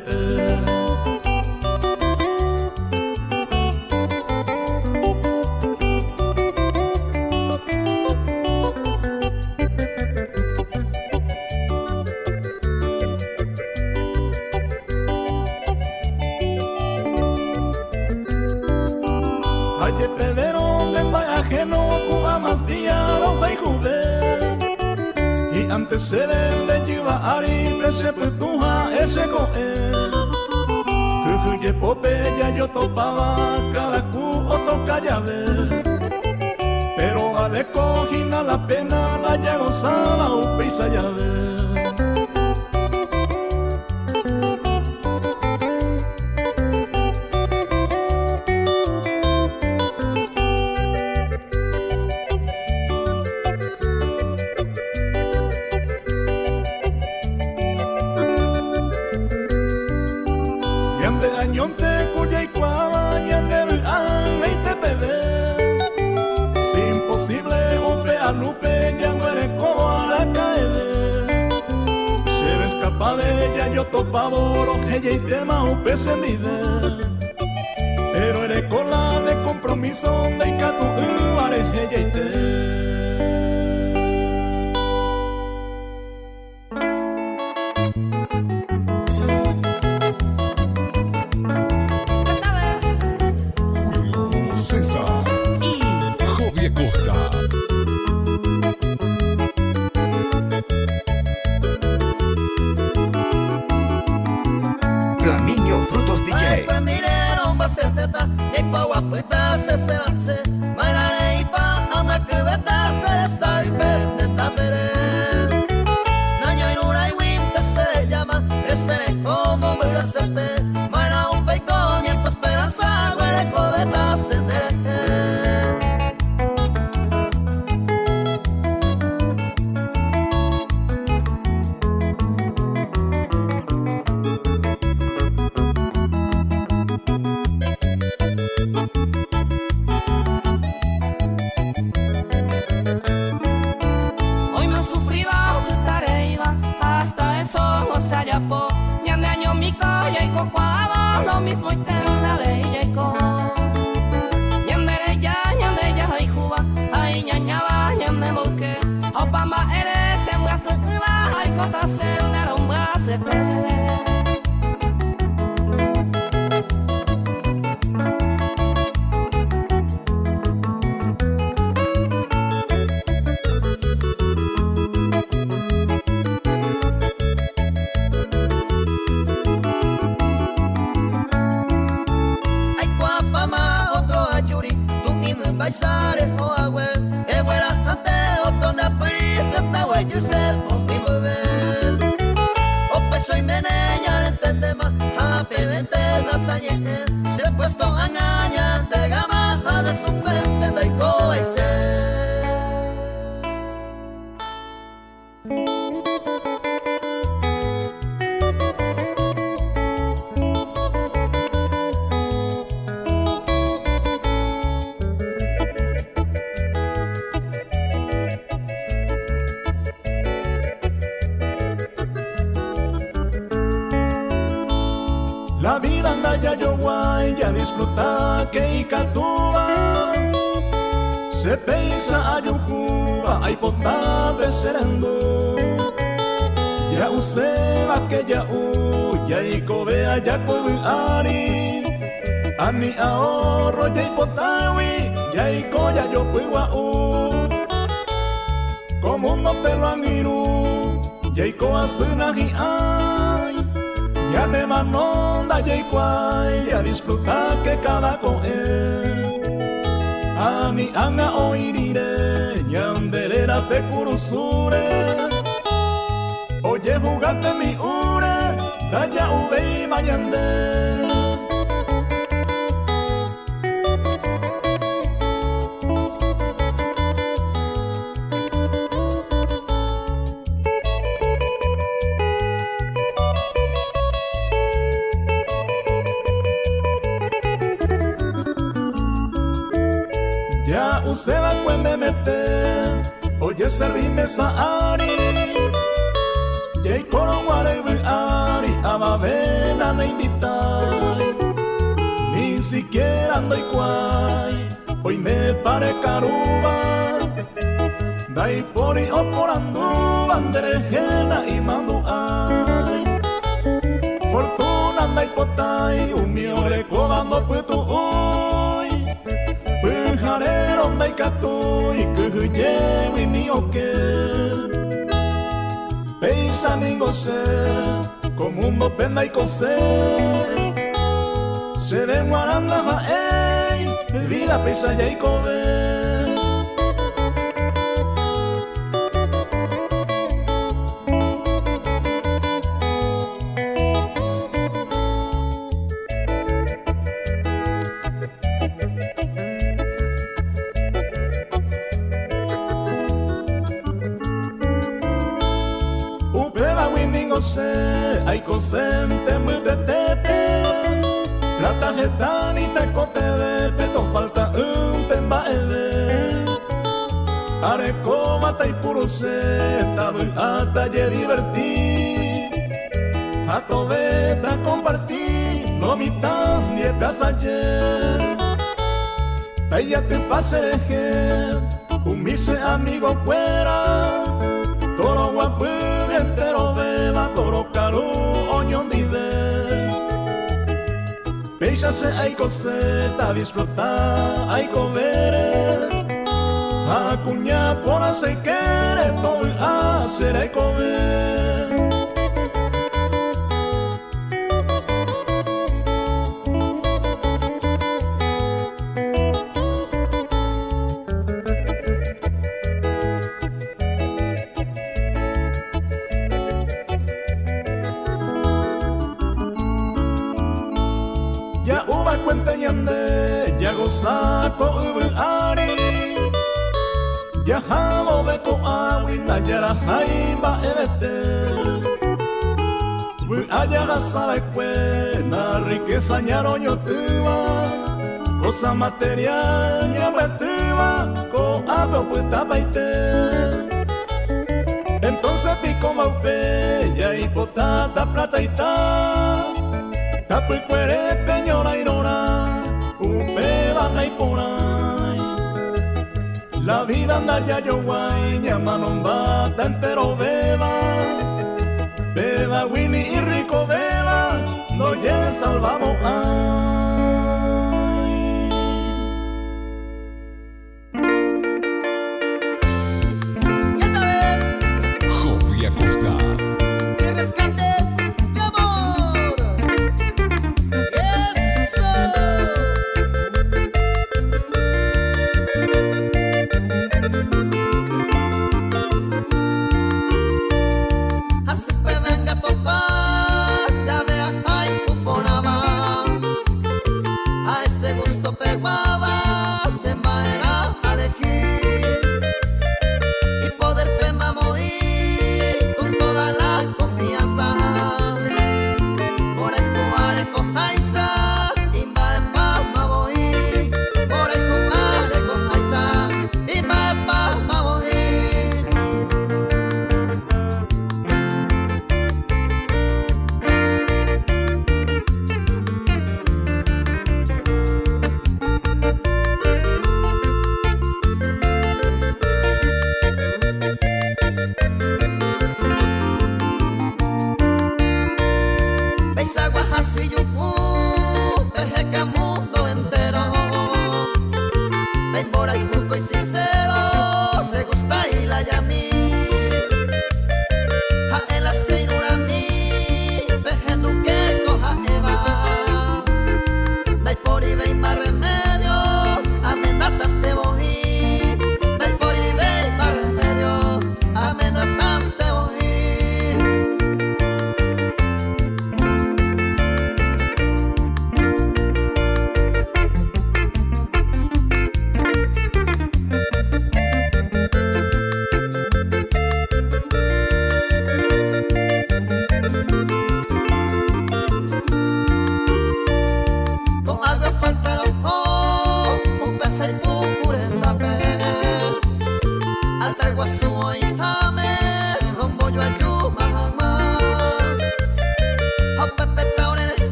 Se le lleva a libre se putuja ese coel que pote ya yo topaba cada cu otro callave pero vale cogina la pena la ya gozaba un pisa llave. Pavoro, ella y tema un pez en pero eres con la de compromiso de catu vale ella y te. Se puesto a engañar, te gama de su mente, de La vida anda ya yo guay, ya disfruta que icatuba. Se pensa a yujuba, ay ponta beserendo. Ya useba que ya ya y cobea ya ari. A mi ahorro ya y potawi, ya y coya yo puigua como un no pelo angiru, ya y coa sunaji ay. Ya ne manonda ya y cuay, ya disfruta que cada con él. A mi anga oirire, ñanderera pecurusure. Oye jugate mi ure, daya ube y mayande. Ya useba cuende meter, oye servime sa ari. Jay koron ware ari, ama vena me invitáis, ni siquiera ando igual. Hoy me pare caruba, dai por y o por anduba, anderejena y manduay. Fortuna andai potai, uniore cobando puto hoy. Pujarero andai catoi, que lleve ni o que. Peisa ni gocé, como un penda y cosé. Se de guaranda va, vida peisa ya y come. Hay consente muy de tete, plata getani te cote de peto falta un temba ele. Areco mata y puro se, tabu hasta ye divertí, a tobeta compartí, no mitad ni el ayer. Taya te paseje, un mise amigo fuera, toro guapo entero beba, toro caro oñón dive. Peisa se hay coseta, disfrutar, hay comer. Acuña por hacer querer, todo hacer hay comer. Ya gozako ubari, ya jamo beko awi na yara haimba ebete. Aya gasabe kwe na riqueza ñaroño tuba, cosa material ñamre tuba, ko abe puta baite. Entonces pico maupe, ya hipotata plata y ta, tapu cuere peñora y nora. Y por ahí la vida anda ya yo guay, llama nombata entero beba, beba Winnie y rico beba, no ya salvamos Y esta vez Jofi Acosta. mi rescate de amor.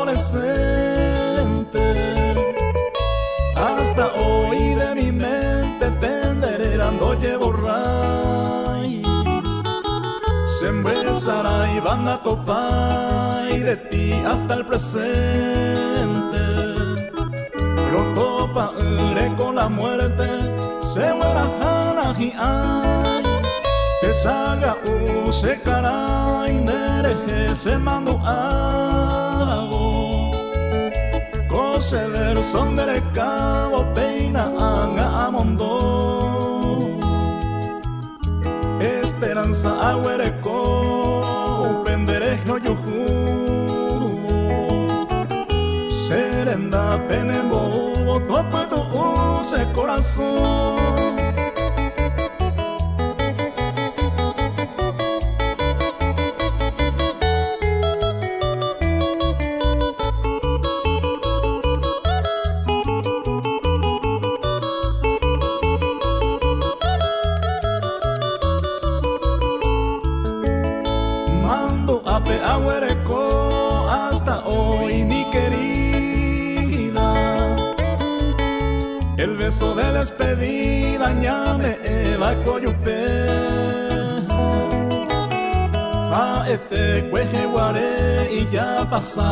adolescente. Hasta hoy de mi mente tenderando llevo ray. Se empezará y van a topar y de ti hasta el presente. Lo topa con la muerte, se muera jana y ay. Que salga se caray, nereje se mando hago. Cose verso del cabo, peina anga amondo. Esperanza agüereco, penderejo yuju. Serenda penembo, topa tu use corazón. Agüereco hasta hoy mi querida. El beso de despedida ñame eva coyupe. A este cueje guaré y ya pasa.